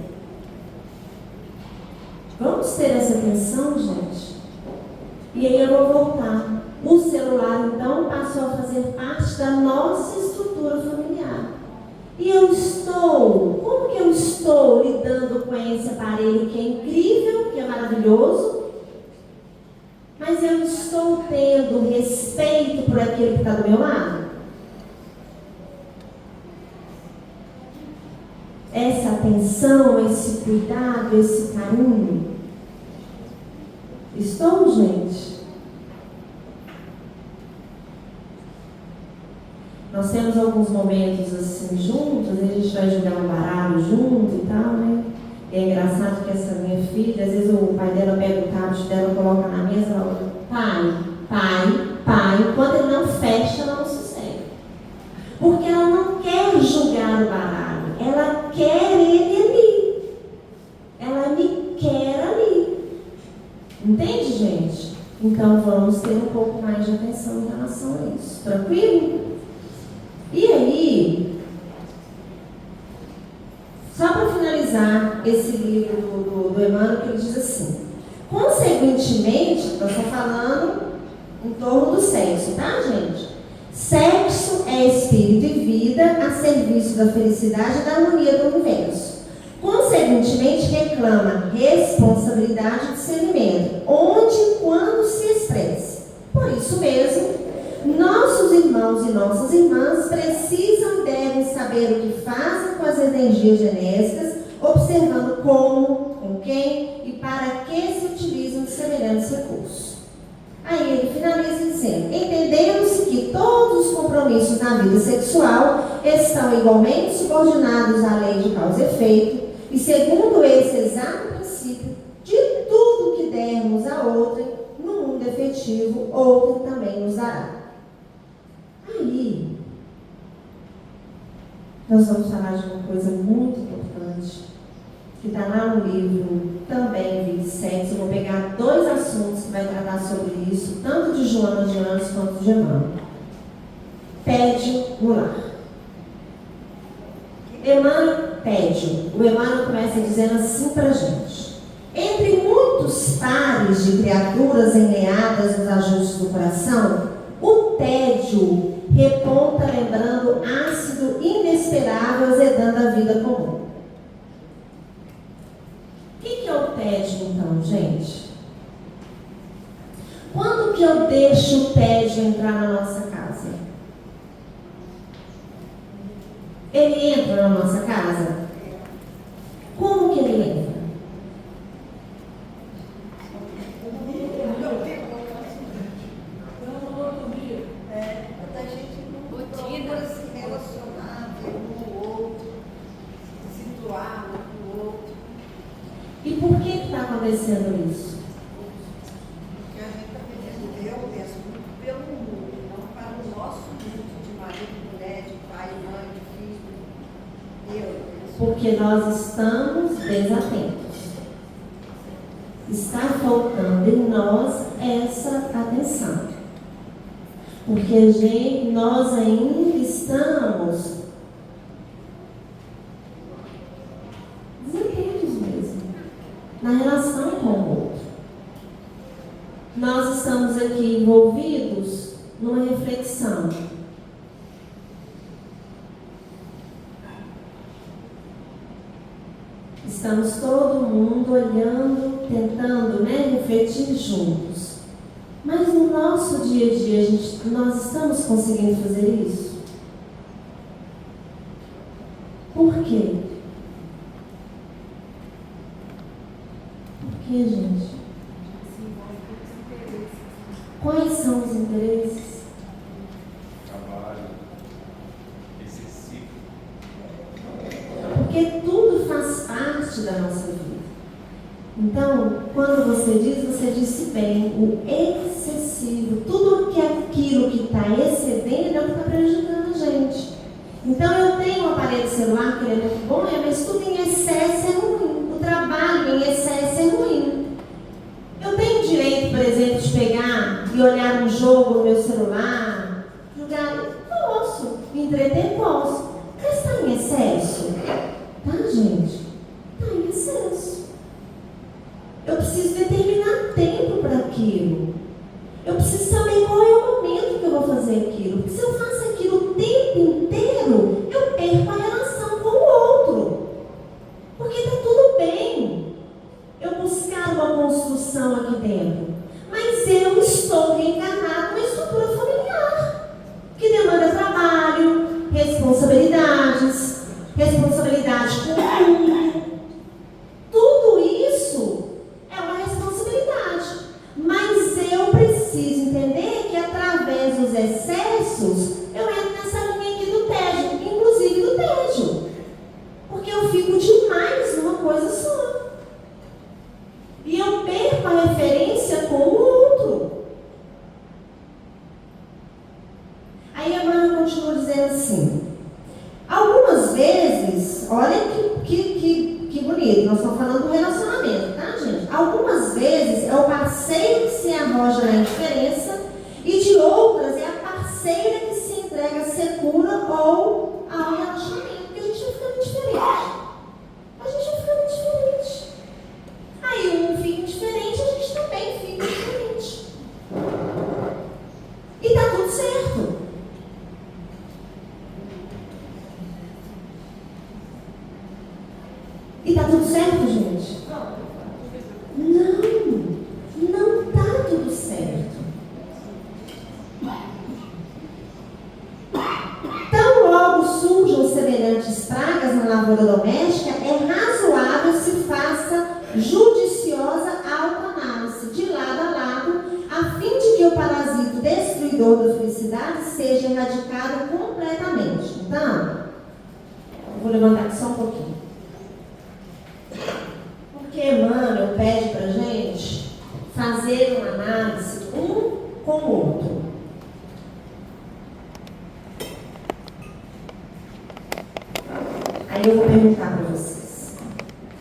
Vamos ter essa atenção, gente? E aí eu vou voltar. O celular, então, passou a fazer parte da nossa estrutura familiar. E como que eu estou lidando com esse aparelho que é incrível, que é maravilhoso, mas eu estou tendo respeito por aquele que está do meu lado? Essa atenção, esse cuidado, esse carinho. Estou, gente? Nós temos alguns momentos assim juntos, a gente vai jogar um baralho junto e tal, né? É engraçado que essa minha filha, às vezes o pai dela pega o tablet dela, coloca na mesa e fala: pai, enquanto ele não fecha, ela não sossega. Porque ela não quer julgar o baralho, ela quer ele ali. Ela me quer ali. Entende, gente? Então vamos ter um pouco mais de atenção em relação a isso. Tranquilo? E aí, só para finalizar esse livro do Emmanuel, que ele diz assim: consequentemente, nós estamos falando em torno do sexo, tá, gente? Sexo é espírito e vida a serviço da felicidade e da harmonia do universo. Consequentemente, reclama responsabilidade e discernimento, onde e quando se expresse. Por isso mesmo, nossos irmãos e nossas irmãs precisam e devem saber o que fazem com as energias genésicas, observando como, com quem e para que se utilizam de semelhantes recursos. Aí ele finaliza dizendo: entendendo-se que todos os compromissos na vida sexual estão igualmente subordinados à lei de causa e efeito, e segundo esse exato princípio, de tudo que dermos a outrem, no mundo efetivo, outrem também nos dará. Aí, nós vamos falar de uma coisa muito importante, que está lá no livro também 27. Eu vou pegar 2 assuntos que vai tratar sobre isso, tanto de Joana de Anjos quanto de Emmanuel. Tédio no lar. O Emmanuel começa dizendo assim para a gente: entre muitos pares de criaturas enleadas nos ajustes do coração, o tédio reponta lembrando ácido inesperável azedando a vida comum. O que é o tédio, então, gente? Quando que eu deixo o tédio entrar na nossa casa? Ele entra na nossa casa? Como que ele entra? E por que está acontecendo isso? Porque a gente está pedindo, eu penso muito pelo mundo, não para o nosso mundo de marido, mulher, de pai, mãe, de filho. Porque nós estamos desatentos. Está faltando em nós essa atenção. Porque nós ainda estamos desatentos mesmo na relação com o outro. Nós estamos aqui envolvidos numa reflexão. Estamos todo mundo olhando, tentando, refletir juntos. Mas no nosso dia a dia, nós estamos conseguindo fazer isso? Por quê? Por quê, gente? Quais são os interesses? Trabalho excessivo. Porque tudo faz parte da nossa vida. Então, quando você disse bem, o excessivo, tudo aquilo que está excedendo é o que está prejudicando a gente. Então, eu tenho um aparelho celular que ele é muito bom, mas tudo em excesso é ruim. O trabalho em excesso é ruim. Eu tenho direito, por exemplo, de pegar e olhar um jogo no meu celular, lugar? Posso. Me entreter? Posso. Mas está em excesso? Tá, gente? Está em excesso. Eu preciso determinar tempo para aquilo. Eu preciso saber qual é o momento que eu vou fazer aquilo. Porque se eu faço aquilo o tempo inteiro, eu perco a relação com o outro. Porque está tudo bem eu buscar uma construção aqui dentro. Mas eu estou reencarnado numa estrutura familiar, que demanda trabalho, responsabilidades, responsabilidade com o mundo. Tudo isso é uma responsabilidade. Mas eu preciso entender que através dos excessos, eu entro nessa linha aqui do tédio, inclusive do tédio. Porque eu fico demais numa coisa só. E eu perco a referência com o outro. Aí a Emmanuel continua dizendo assim: algumas vezes, olha que bonito, nós estamos falando do relacionamento, tá, gente? Algumas vezes é o parceiro que se arroja na indiferença, e de outras é a parceira que se entrega secura ou ao relacionamento, porque a gente vai ficando diferente. A gente vai ficando diferente. Aí um fica diferente, a gente também fica diferente. E tá tudo certo. E tá tudo certo, gente? Não tá tudo certo. Tão logo surjam semelhantes pragas na lavoura doméstica, é razoável se faça judiciosa autoanálise, de lado a lado, a fim de que o parasito destruidor da felicidade seja erradicado completamente. Então, eu vou levantar aqui só um pouquinho. Porque Emmanuel pede para a gente fazer uma análise um com o outro. Aí eu vou perguntar para vocês: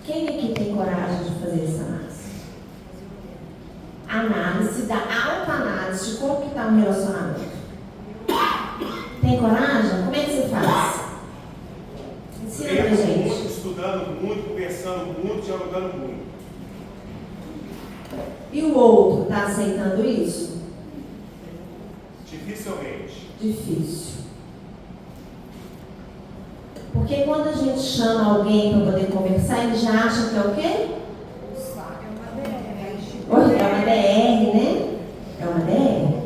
quem aqui tem coragem de fazer essa análise? Análise da autoanálise de como que está um relacionamento. Tem coragem? Como é que você faz? Ensina pra gente. Muito, estudando muito, conversando muito, dialogando muito. E o outro está aceitando isso? Dificilmente. Difícil. Porque quando a gente chama alguém para poder conversar, ele já acha que é o quê? Oi, é uma DR, né? É uma DR.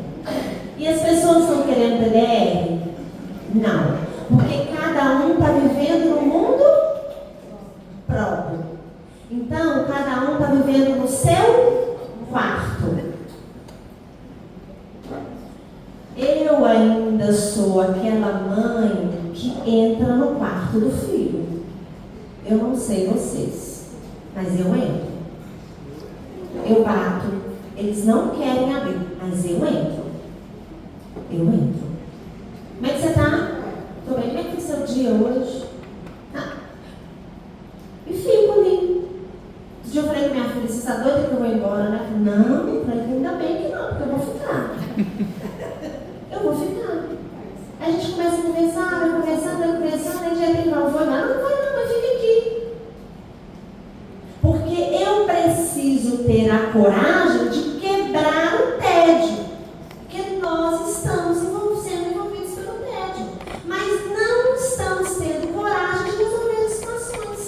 E as pessoas estão querendo ter DR? Não. Porque cada um está vivendo no mundo próprio. Então, cada um está vivendo no seu quarto. Eu ainda sou aquela mãe que entra no quarto do filho. Eu não sei vocês, mas eu entro. Eu bato. Eles não querem abrir, mas eu entro. Eu entro. Como é que você está? Estou bem. Como é que foi seu dia hoje? Ah. E fico ali. Esse dia eu falei com minha filha: você está doida que eu vou embora, né? Não, eu falei: ainda bem que não, porque eu vou ficar. Eu vou ficar. Aí a gente começa a conversar, vai conversando, aí já tem não vou, mas não vai não, mas fica aqui. Porque eu preciso ter a coragem de quebrar o tédio. Porque nós estamos sendo envolvidos pelo tédio. Mas não estamos tendo coragem de resolver as situações.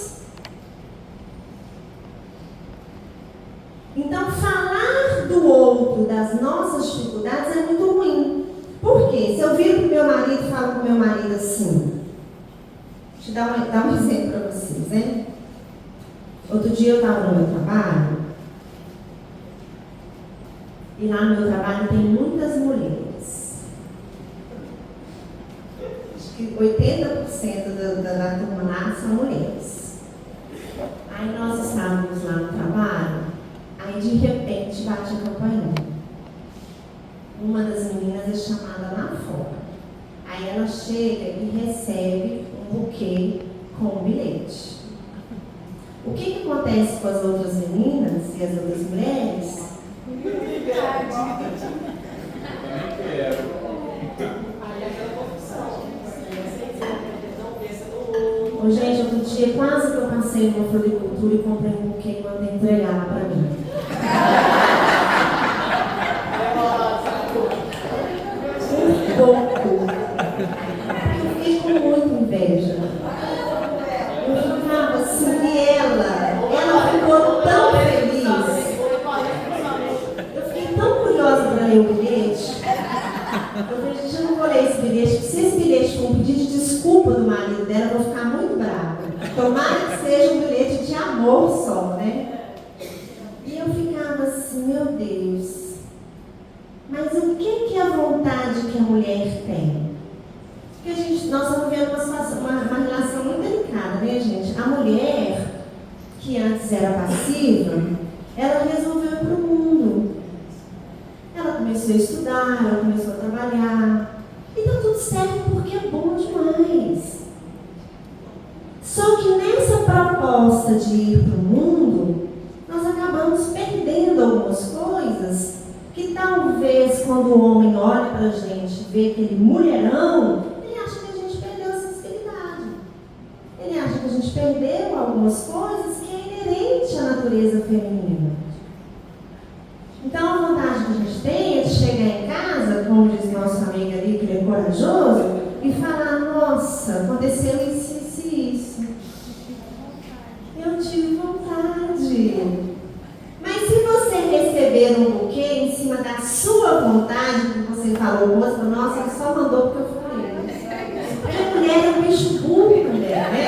Então, falar do outro, das nossas dificuldades, é muito ruim. Por quê? Se eu viro para o meu marido e falo para o meu marido assim, deixa eu dar um exemplo para vocês, né? Outro dia eu estava no meu trabalho, e lá no meu trabalho tem muitas mulheres. Acho que 80% da turma lá são mulheres. Aí nós estávamos lá no trabalho, aí de repente bate a campainha. Uma das meninas é chamada lá fora. Aí ela chega e recebe um buquê com um bilhete. O que acontece com as outras meninas e as outras mulheres? dia quase que eu passei numa floricultura e comprei um buquê e mandei entregar lá para mim. Um pouco. Eu fiquei com muita inveja. Eu ficava assim, e ela ficou tão feliz. Eu fiquei tão curiosa para ler o bilhete. Eu falei, gente, eu não vou ler esse bilhete, porque se esse bilhete for um pedido de desculpa do marido dela, eu vou ficar muito brava. Tomara que seja um bilhete de amor só, né? E eu ficava assim, meu Deus, mas o que é a vontade que a mulher tem? Porque nós estamos vendo uma situação, uma relação muito delicada, né, gente? A mulher, que antes era passiva, ela resolveu ir para o mundo. Ela começou a estudar, ela começou a trabalhar. E tá tudo certo porque é bom demais. Só que nessa proposta de ir para o mundo, nós acabamos perdendo algumas coisas que talvez quando o homem olha para a gente, vê aquele mulherão, ele acha que a gente perdeu a sensibilidade. Ele acha que a gente perdeu algumas coisas que é inerente à natureza feminina. Então a vontade que a gente tem é de chegar em casa, como diz nosso amigo ali, que ele é corajoso, e falar, nossa, aconteceu isso. Eu tive vontade. Mas se você receber um buquê em cima da sua vontade, que você falou, moça, nossa, ele só mandou porque eu falei. Porque a mulher é um bicho burro, mulher, né?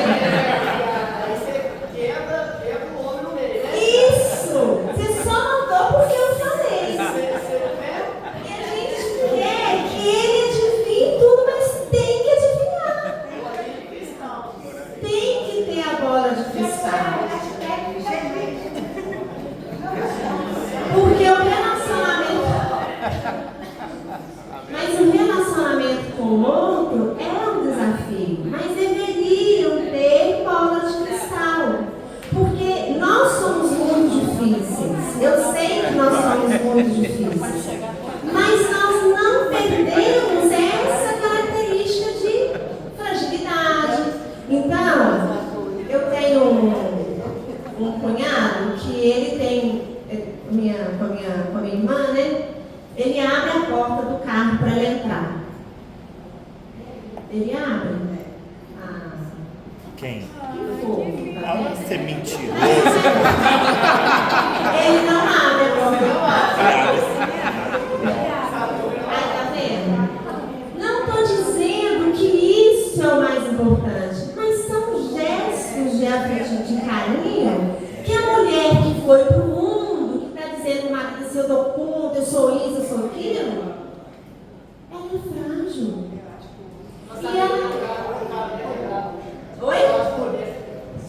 Aí você quebra o homem no meio, né? Isso! Você só mandou porque eu falei. E a gente quer que ele adivinhe tudo, mas tem que adivinhar. Tem que ter a bola de cristal. Porque o relacionamento. Mas o relacionamento com o outro é um desafio. Mas deveriam ter bola de cristal. Porque nós somos muito difíceis. Eu sei que nós somos muito difíceis. Mas nós não perdemos essa característica de fragilidade. Então, eu tenho um cunhado que ele tem, com a minha irmã, né? Ele abre a porta do carro para ela entrar. Ele abre. Quem? Que fofo, tá Ah, vendo? você é mentiroso. Ele não abre a porta, eu abro. Ah, Aí, tá vendo? Não estou dizendo que isso é o mais importante, mas são gestos de afeto, de carinho, que a mulher que foi para o mundo, que está dizendo, marido, se eu dou conta, eu sou isso, eu sou aquilo, ela é frágil. E ela... Oi?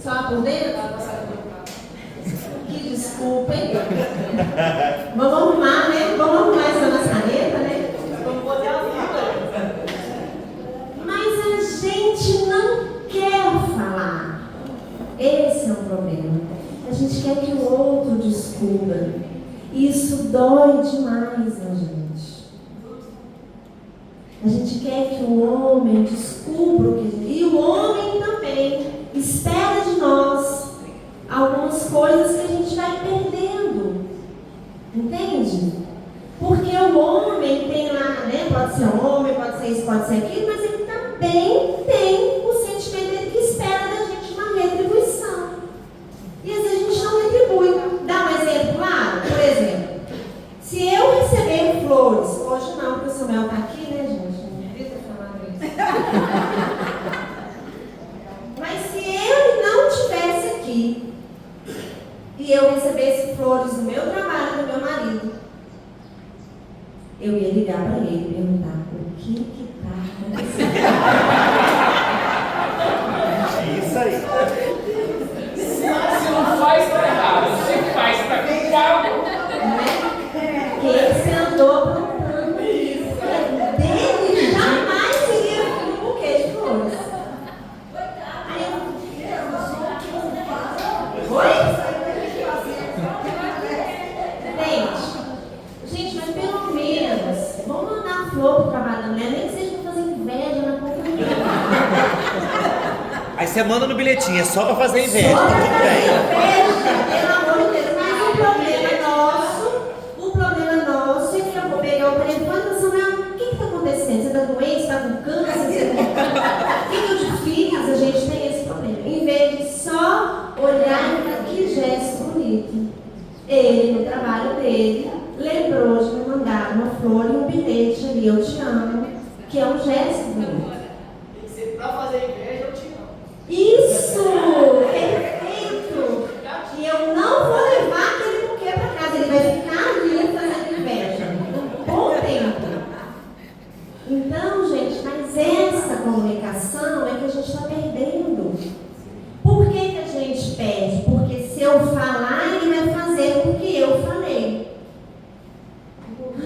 Só por dentro? Que desculpa, hein? Vamos arrumar, né? Vamos arrumar essa maçaneta, né? Vamos botar a vida. Mas a gente não quer falar. Esse é o problema. A gente quer que o outro descubra. E isso dói demais na gente. A gente quer que o homem descubra o que... E o homem também espera de nós algumas coisas que a gente vai perdendo. Entende? Porque o homem tem lá, né? Pode ser um homem, pode ser isso, pode ser aquilo, mas ele também tem o sentimento dele que espera da gente uma retribuição. E às vezes a gente não retribui. Dá um exemplo claro? Por exemplo, se eu receber flores, hoje não, porque o Samuel está aqui, né, gente? Não devia ter falado isso. Mas se ele não estivesse aqui e eu recebesse flores do meu trabalho, do meu marido, eu ia ligar para ele e perguntar o que está acontecendo. isso aí. Se não faz, tá errado. Se faz, tá culpado. Que você andou plantando isso. Dele jamais iria vir um buquê de flores. Aí eu... Oi? Gente, mas pelo menos, vamos mandar flor pro trabalho da mulher, nem que seja pra fazer inveja na companhia. Aí você manda no bilhetinho, é só pra fazer inveja, tá tudo bem. Pelo amor de Deus, mas o problema nosso é que eu vou pegar o telefone e falar, o que está acontecendo? Você está doente? Você está com câncer? O que eu te fiz? A gente tem esse problema. Em vez de só olhar para que gesto bonito. Ele, no trabalho dele, lembrou de me mandar uma flor e um bilhete ali, eu te amo, que é um gesto bonito. Tem que ser pra fazer inveja, eu te amo. Isso! Perfeito! E eu não vou levar aquele buquê para casa, ele vai ficar ali fazendo inveja. Bom tempo. Então, gente, mas essa comunicação é que a gente está perdendo. Por que a gente perde? Porque se eu falar, ele vai fazer porque eu falei. É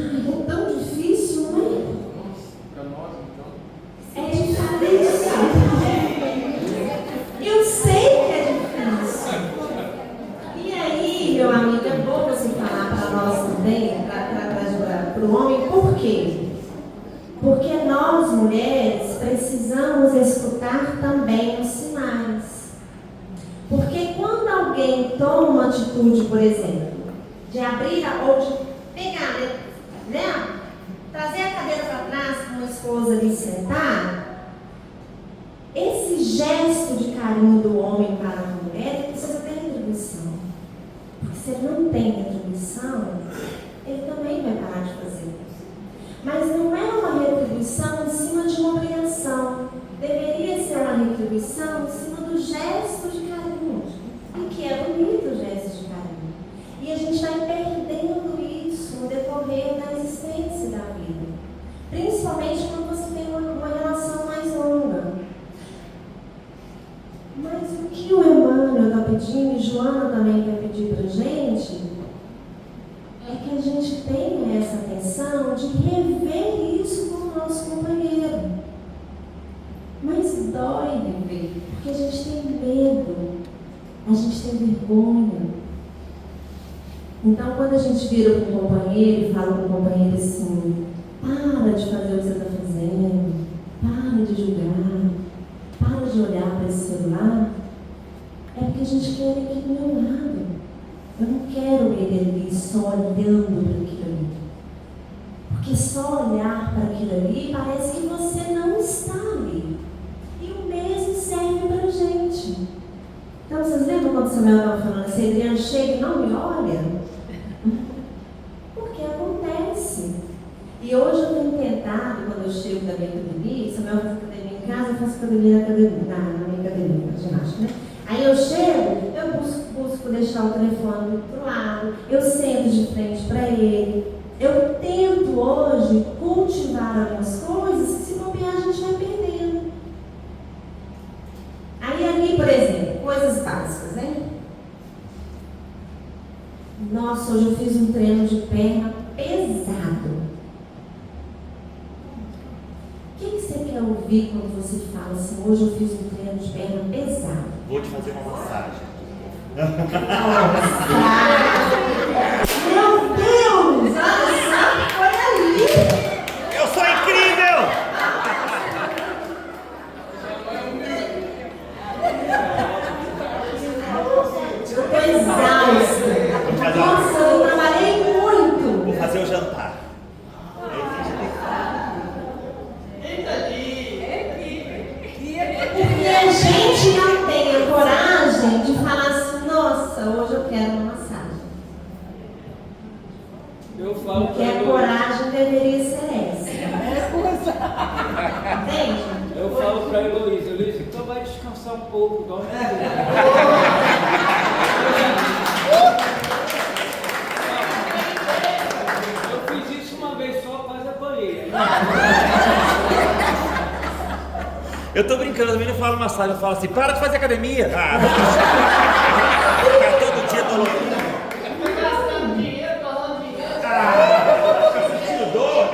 tão difícil, não é? Para nós, então. É difícil. Eu sei que é difícil. E aí, meu amigo, é bom você falar para nós também, para o homem, por quê? Porque nós, mulheres, precisamos escutar também os sinais. Porque quando alguém toma uma atitude, por exemplo, de abrir ou de pegar, né? Trazer a cadeira para trás com uma esposa ali sentar, esse gesto de carinho do homem para a mulher, ele precisa ter retribuição. Porque se ele não tem retribuição, ele também vai parar de fazer. Mas não é uma retribuição em cima de uma obrigação. Deveria ser uma retribuição em cima do gesto de carinho. E que é bonito o gesto de carinho. E a gente vai perdendo isso no decorrer da existência da vida. Principalmente quando você tem uma relação mais longa. Mas o que o Emmanuel está pedindo, e Joana também quer pedir para a gente, é que a gente tenha essa atenção de rever isso com o nosso companheiro. Mas dói rever, porque a gente tem medo, a gente tem vergonha. Então, quando a gente vira para o companheiro e fala para o companheiro assim, para de fazer o que você está fazendo, para de julgar, para de olhar para esse celular, é porque a gente quer ele aqui do meu lado. Eu não quero ele ali só olhando para aquilo ali. Porque só olhar para aquilo ali parece que você não está ali. E o mesmo serve para a gente. Então, vocês lembram quando o Samuel estava falando assim, Adriano chega e não me olha? Porque acontece. E hoje eu tenho tentado, quando eu chego da minha academia, Samuel faz academia em casa, eu faço academia na minha academia, na ginástica, né? Aí eu chego, eu busco deixar o telefone do outro lado, eu sento de frente para ele. Eu tento hoje cultivar algumas coisas que se bobear a gente vai perdendo. Aí ali, por exemplo, coisas básicas, né? Nossa, hoje eu fiz um treino de perna pesado. O que você quer ouvir quando você fala assim, hoje eu fiz um treino de perna pesado? Vou te fazer uma massagem. Nossa! Meu Deus! Olha só, foi ali! Eu sou incrível! Eu tô exausta. Nossa, eu trabalhei muito. Vou fazer o jantar. Porque a gente não tem a coragem de falar assim, nossa, hoje eu quero uma massagem. Eu falo Porque pra a Heloísa. coragem deveria ser essa. Entende? Eu falo pra Heloísa, então vai descansar um pouco, dorme. Eu fiz isso uma vez só, quase apanhei. Eu tô brincando, também não falo massagem, eu falo assim, para de fazer academia. Ficar todo dia dolorido. Gastando dinheiro, falando dinheiro. Sentindo dor.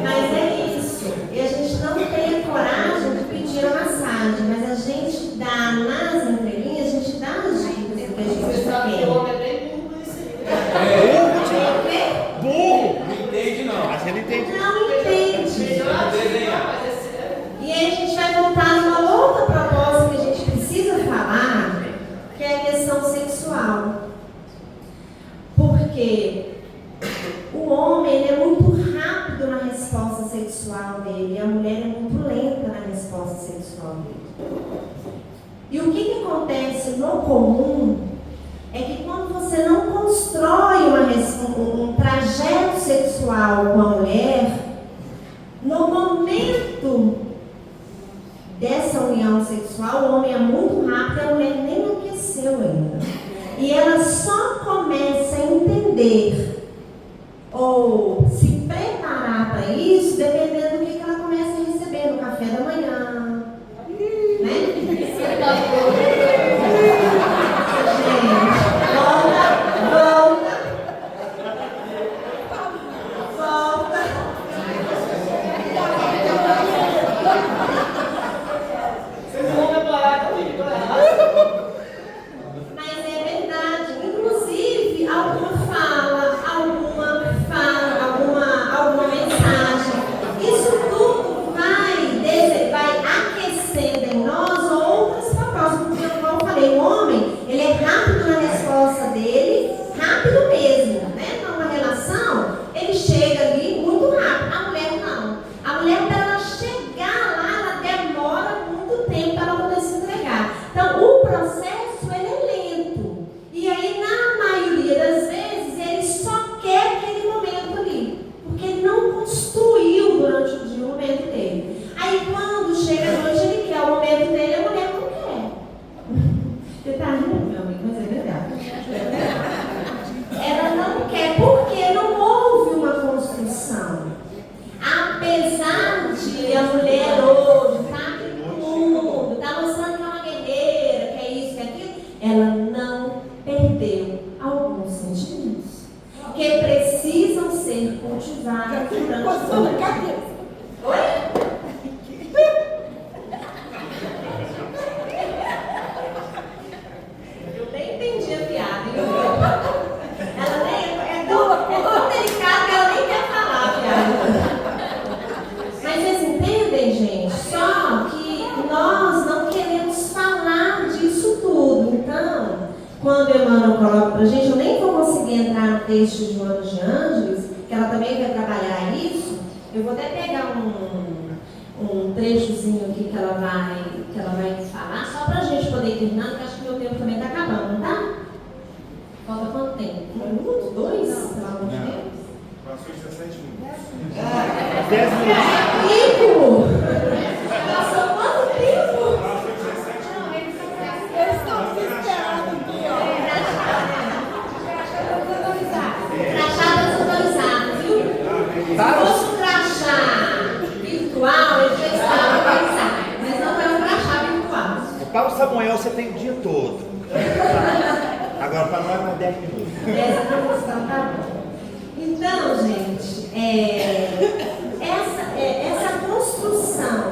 Mas é isso. E a gente não tem a coragem de pedir a massagem, mas a gente dá nas entrelinhas, a gente dá as dicas do que a Você gente sabe que quer. o homem é bem burro nisso aí. Burro! Não entende não. Acho que ele entende. Não entende. Melhor assim, não, mas é sério. homem ele é muito rápido na resposta sexual dele e a mulher é muito lenta na resposta sexual dele. E o que acontece no comum é que quando você não constrói um trajeto sexual com a mulher, no momento dessa união sexual, o homem é muito rápido e a mulher nem aqueceu ainda. E ela só começa a entender ou se preparar para isso, dependendo do que ela começa a receber no café da manhã. Né? Quando Emmanuel coloca para a gente, eu nem vou conseguir entrar no texto de Joana de Ângeles, que ela também vai trabalhar isso. Eu vou até pegar um trechozinho aqui que ela vai falar, só para a gente poder ir terminando, porque acho que meu tempo também está acabando, não tá? Falta quanto tempo? 1 minuto? 2? Pelo amor de Deus. Passou 17 minutos. 10 minutos. Rico! Passou quanto tempo? Passou 17 minutos. Eles estão se esperando aqui, ó. Crachá desautorizado, viu? Se fosse um crachá virtual, ele já estava autorizado. Mas não é um crachá virtual. Para o Samuel você tem o dia todo. Agora para nós é 10 minutos. Essa questão tá bom. Então, gente, essa construção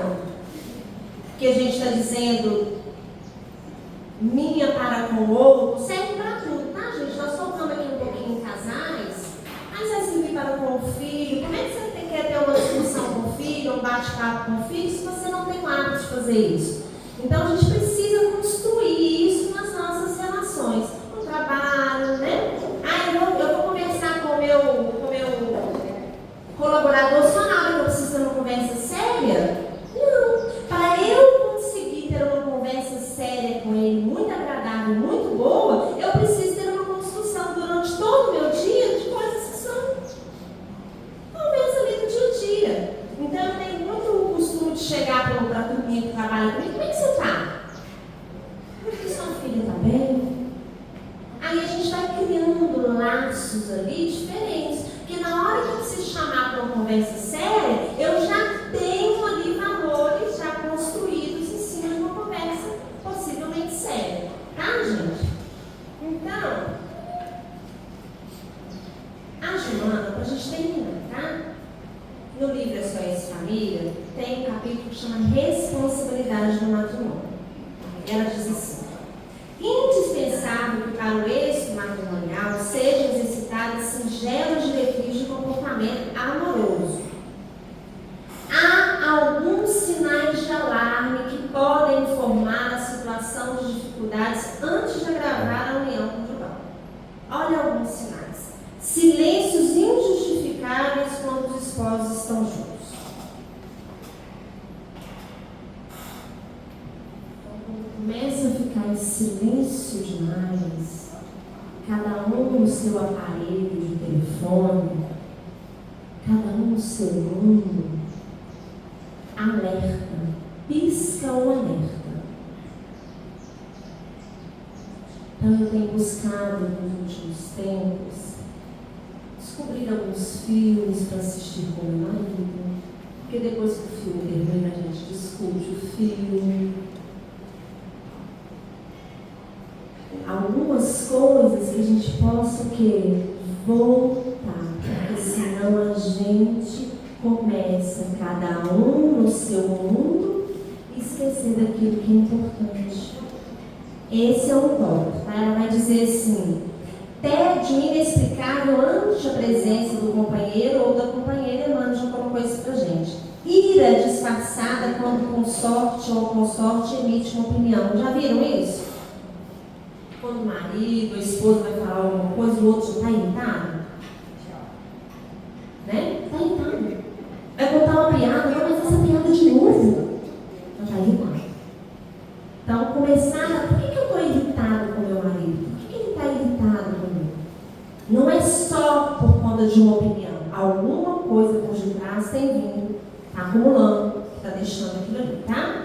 que a gente está dizendo minha para com o outro, serve para tudo, tá, gente? Nós focamos aqui um pouquinho em casais, mas vai servir para com o filho. Como é que você quer ter uma discussão com o filho, um bate-papo com o filho, se você não tem o hábito de fazer isso? Então, a gente precisa construir isso nas nossas relações. No trabalho, né? Eu vou conversar com o meu colaborador só na hora que eu preciso ter uma conversa séria? Não. Para eu conseguir ter uma conversa séria com ele, muito agradável, muito boa, eu preciso ter uma construção durante todo o meu dia de coisas que são talvez ali do dia a dia. Então eu tenho muito o costume de chegar para a turminha que trabalha comigo. Como é que você está? Sua filha está bem? Aí a gente vai criando laços ali diferentes. Porque na hora que eu preciso chamar para uma conversa séria, eu já tenho ali valores já construídos em cima de uma conversa possivelmente séria. Tá, gente? Então, a Joana, para a gente terminar, tá? No livro SOS Família, tem um capítulo que chama Responsabilidade do Matrimônio. Ela diz assim: indispensável que para o êxito matrimonial sejam exercitadas singelas diretrizes de comportamento amoroso. Há alguns sinais de alarme que podem informar a situação de dificuldades antes de agravar a união conjugal. Olha alguns sinais. Silêncios injustificados seu mundo, alerta, pisca o alerta. Então eu tenho buscado nos últimos tempos descobrir alguns filmes para assistir com meu marido, porque depois que o filme termina a gente discute o filme. Algumas coisas que a gente possa o quê? Voltar, porque senão a gente começa cada um no seu mundo e esquecer daquilo que é importante. Esse é o tópico, tá? Ela vai dizer assim: tédio inexplicável ante a presença do companheiro ou da companheira. Emmanuel já colocou isso pra gente. Ira disfarçada quando o consorte ou consorte emite uma opinião. Já viram isso? Quando o marido, a esposa vai falar alguma coisa, o outro já está irritado. Né? Está irritado. Vai contar uma piada, não, mas essa piada de novo. Já está irritado. Então, começar, por que eu estou irritado com meu marido? Por que ele está irritado comigo? Não é só por conta de uma opinião. Alguma coisa por detrás tem vindo, está acumulando, está deixando aquilo ali, tá?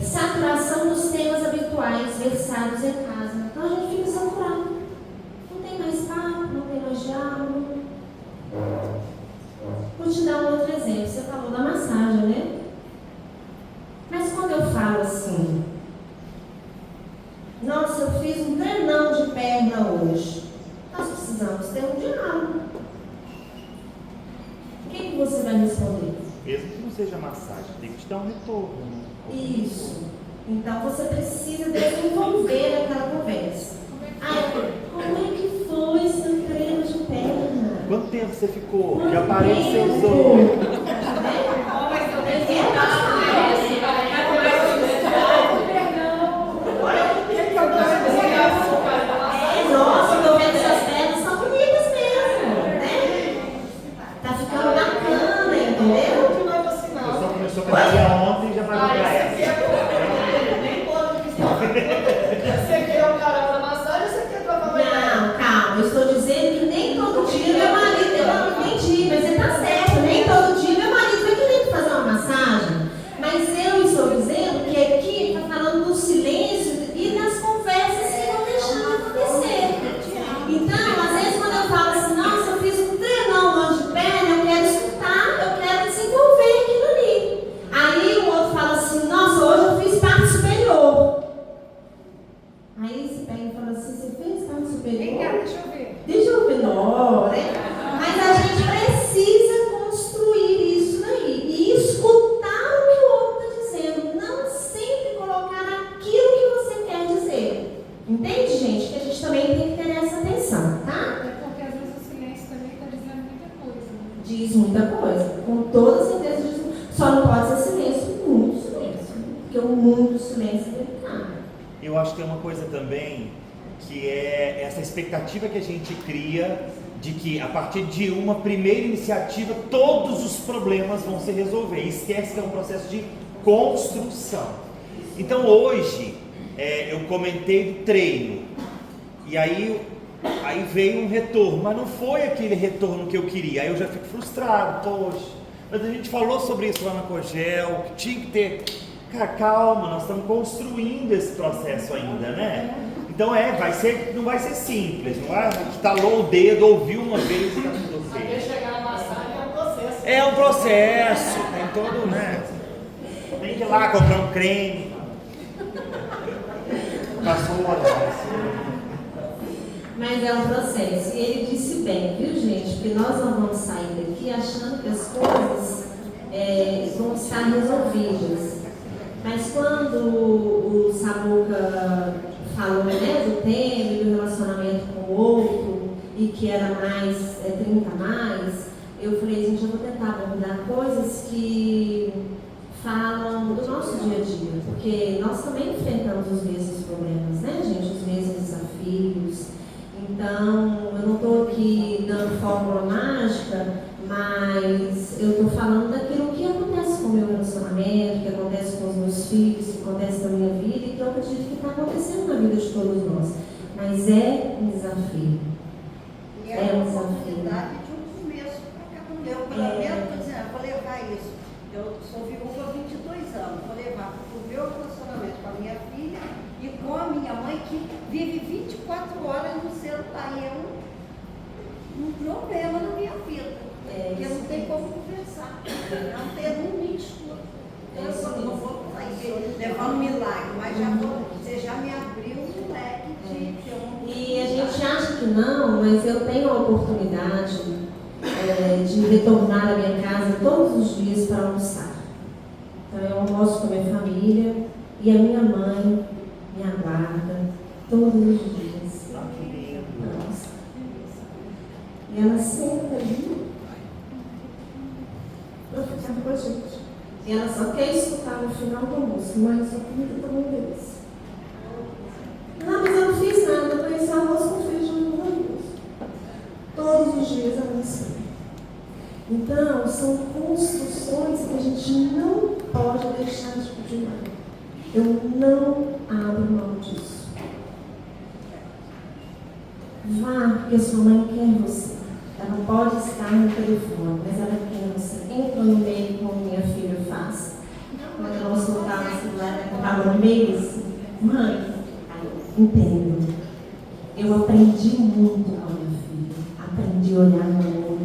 Saturação dos temas habituais versados em casa. Então a gente fica saturado. Não tem mais papo, não tem mais diálogo. Vou te dar um outro exemplo. Você falou da massagem, né? Mas quando eu falo assim, nossa, eu fiz um treinão de perna hoje. Nós precisamos ter um diálogo. O que você vai responder? Mesmo que não seja massagem, tem que te dar um retorno. Isso. Então você precisa desenvolver aquela conversa. Como é que foi seu treino de perna? Quanto tempo você ficou? Quanto Que aparelho você tempo? usou? Nossa, eu tô vendo essas pernas, são bonitas mesmo, né? Tá ficando bacana, entendeu? Você só começou a academia ontem e já vai comprar essa. Você quer um cara pra massagem ou você quer pra mamãe? Não, calma, eu estou dizendo que nem todo dia meu marido, eu não entendi, mas você tá certo, nem todo dia meu marido vai querer fazer uma massagem. Mas eu estou dizendo que aqui está falando do silêncio e das conversas que vão deixando acontecer. Então, às vezes quando eu falo assim, nossa, eu fiz um treinão hoje de perna, eu quero escutar, eu quero desenvolver aquilo ali. Aí o outro fala assim, nossa, hoje eu fiz parte superior. Aí você pega e fala assim, você fez parte superior? Vem cá, deixa eu ver. Deixa eu ver, não, né? Mas a gente precisa construir isso daí e escutar o que o outro está dizendo, não sempre colocar aquilo que você quer dizer. Entende, gente? Que a gente também tem que ter essa atenção, tá? É porque às vezes o silêncio também está dizendo muita coisa. Né? Diz muita coisa, com toda certeza diz. Só não pode ser silêncio, muito silêncio, porque o muito silêncio é delicado. Eu acho que tem uma coisa também que é essa expectativa que a gente cria de que a partir de uma primeira iniciativa todos os problemas vão se resolver. Esquece que é um processo de construção. Então hoje eu comentei do treino e aí veio um retorno, mas não foi aquele retorno que eu queria. Aí eu já fico frustrado, poxa. Mas a gente falou sobre isso lá na Cogel, que tinha que ter. Cara, calma, nós estamos construindo esse processo ainda, né? Então não vai ser simples, não é? Estalou o dedo, ouviu uma vez e está tudo Até feio. chegar na massagem é um processo. É um processo, tem todo, né? Tem que ir lá comprar um creme. Passou horas. Mas é um processo. E ele disse bem, viu, gente? Porque nós não vamos sair daqui achando que as coisas vão estar resolvidas. Mas quando o Samuca falou, né, do tema e do relacionamento com o outro, e que era mais 30 mais, eu falei, gente, eu vou tentar abordar coisas que falam do nosso dia a dia, porque nós também enfrentamos os mesmos problemas, né, gente, os mesmos desafios. Então, eu não estou aqui dando fórmula mágica, mas eu estou falando daquilo que acontece com o meu relacionamento, que acontece com os meus filhos, que acontece na minha vida e que eu acredito que está acontecendo na vida de todos nós. Mas é um desafio. E é uma oportunidade de um começo para Eu sou viúva há 22 anos. Vou levar para o meu relacionamento com a minha filha e com a minha mãe, que vive 24 horas no celular. E é um problema na minha vida. Porque não tem como conversar. Não tem um nítido. Eu não vou sair levando milagre, mas você já me abriu um leque de ter um. E a gente acha que não, mas eu tenho a oportunidade de retornar à minha casa todos os dias para almoçar. Então eu almoço com a minha família e a minha mãe me aguarda todos os dias para almoçar. E ela senta ali para ficar com a gente. E ela só quer escutar no final do almoço, mas a comida está bom deles. Não, mas eu não fiz nada, eu conheci arroz com feijão no almoço. Todos os dias ela me ensina. Então, são construções que a gente não pode deixar de continuar. Eu não abro mão disso. Vá, porque a sua mãe quer você. Ela pode estar no telefone, mas ela quer você. Entra no meio como minha filha faz. Quando ela não soltar no celular, ela estava no meio assim. Mãe, entendo. Eu aprendi muito com a minha filha. Aprendi a olhar no olho.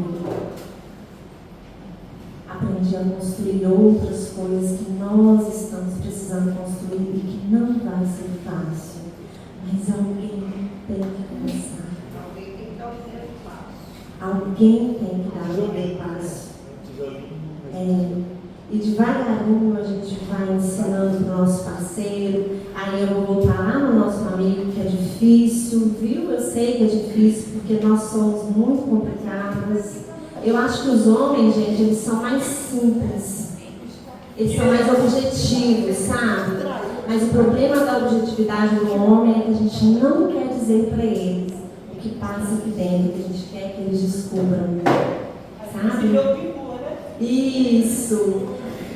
Aprendi a construir outras coisas que nós estamos precisando construir e que não vai ser fácil. Mas alguém tem que começar. Alguém tem que dar o primeiro passo. Alguém tem que dar o primeiro passo. E devagarinho a gente vai ensinando para o nosso parceiro. Aí eu vou voltar lá no nosso amigo, que é difícil, viu? Eu sei que é difícil, porque nós somos muito complicadas. Eu acho que os homens, gente, eles são mais simples. Eles são mais objetivos, sabe? Mas o problema da objetividade do homem é que a gente não quer dizer para eles o que passa aqui dentro, que a gente quer que eles descubram. Sabe? Isso.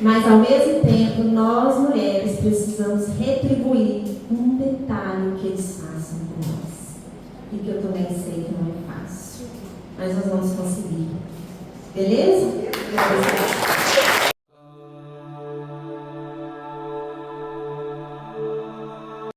Mas ao mesmo tempo, nós mulheres precisamos retribuir um detalhe que eles façam por nós. E que eu também sei que não é fácil. Mas nós vamos conseguir. Beleza?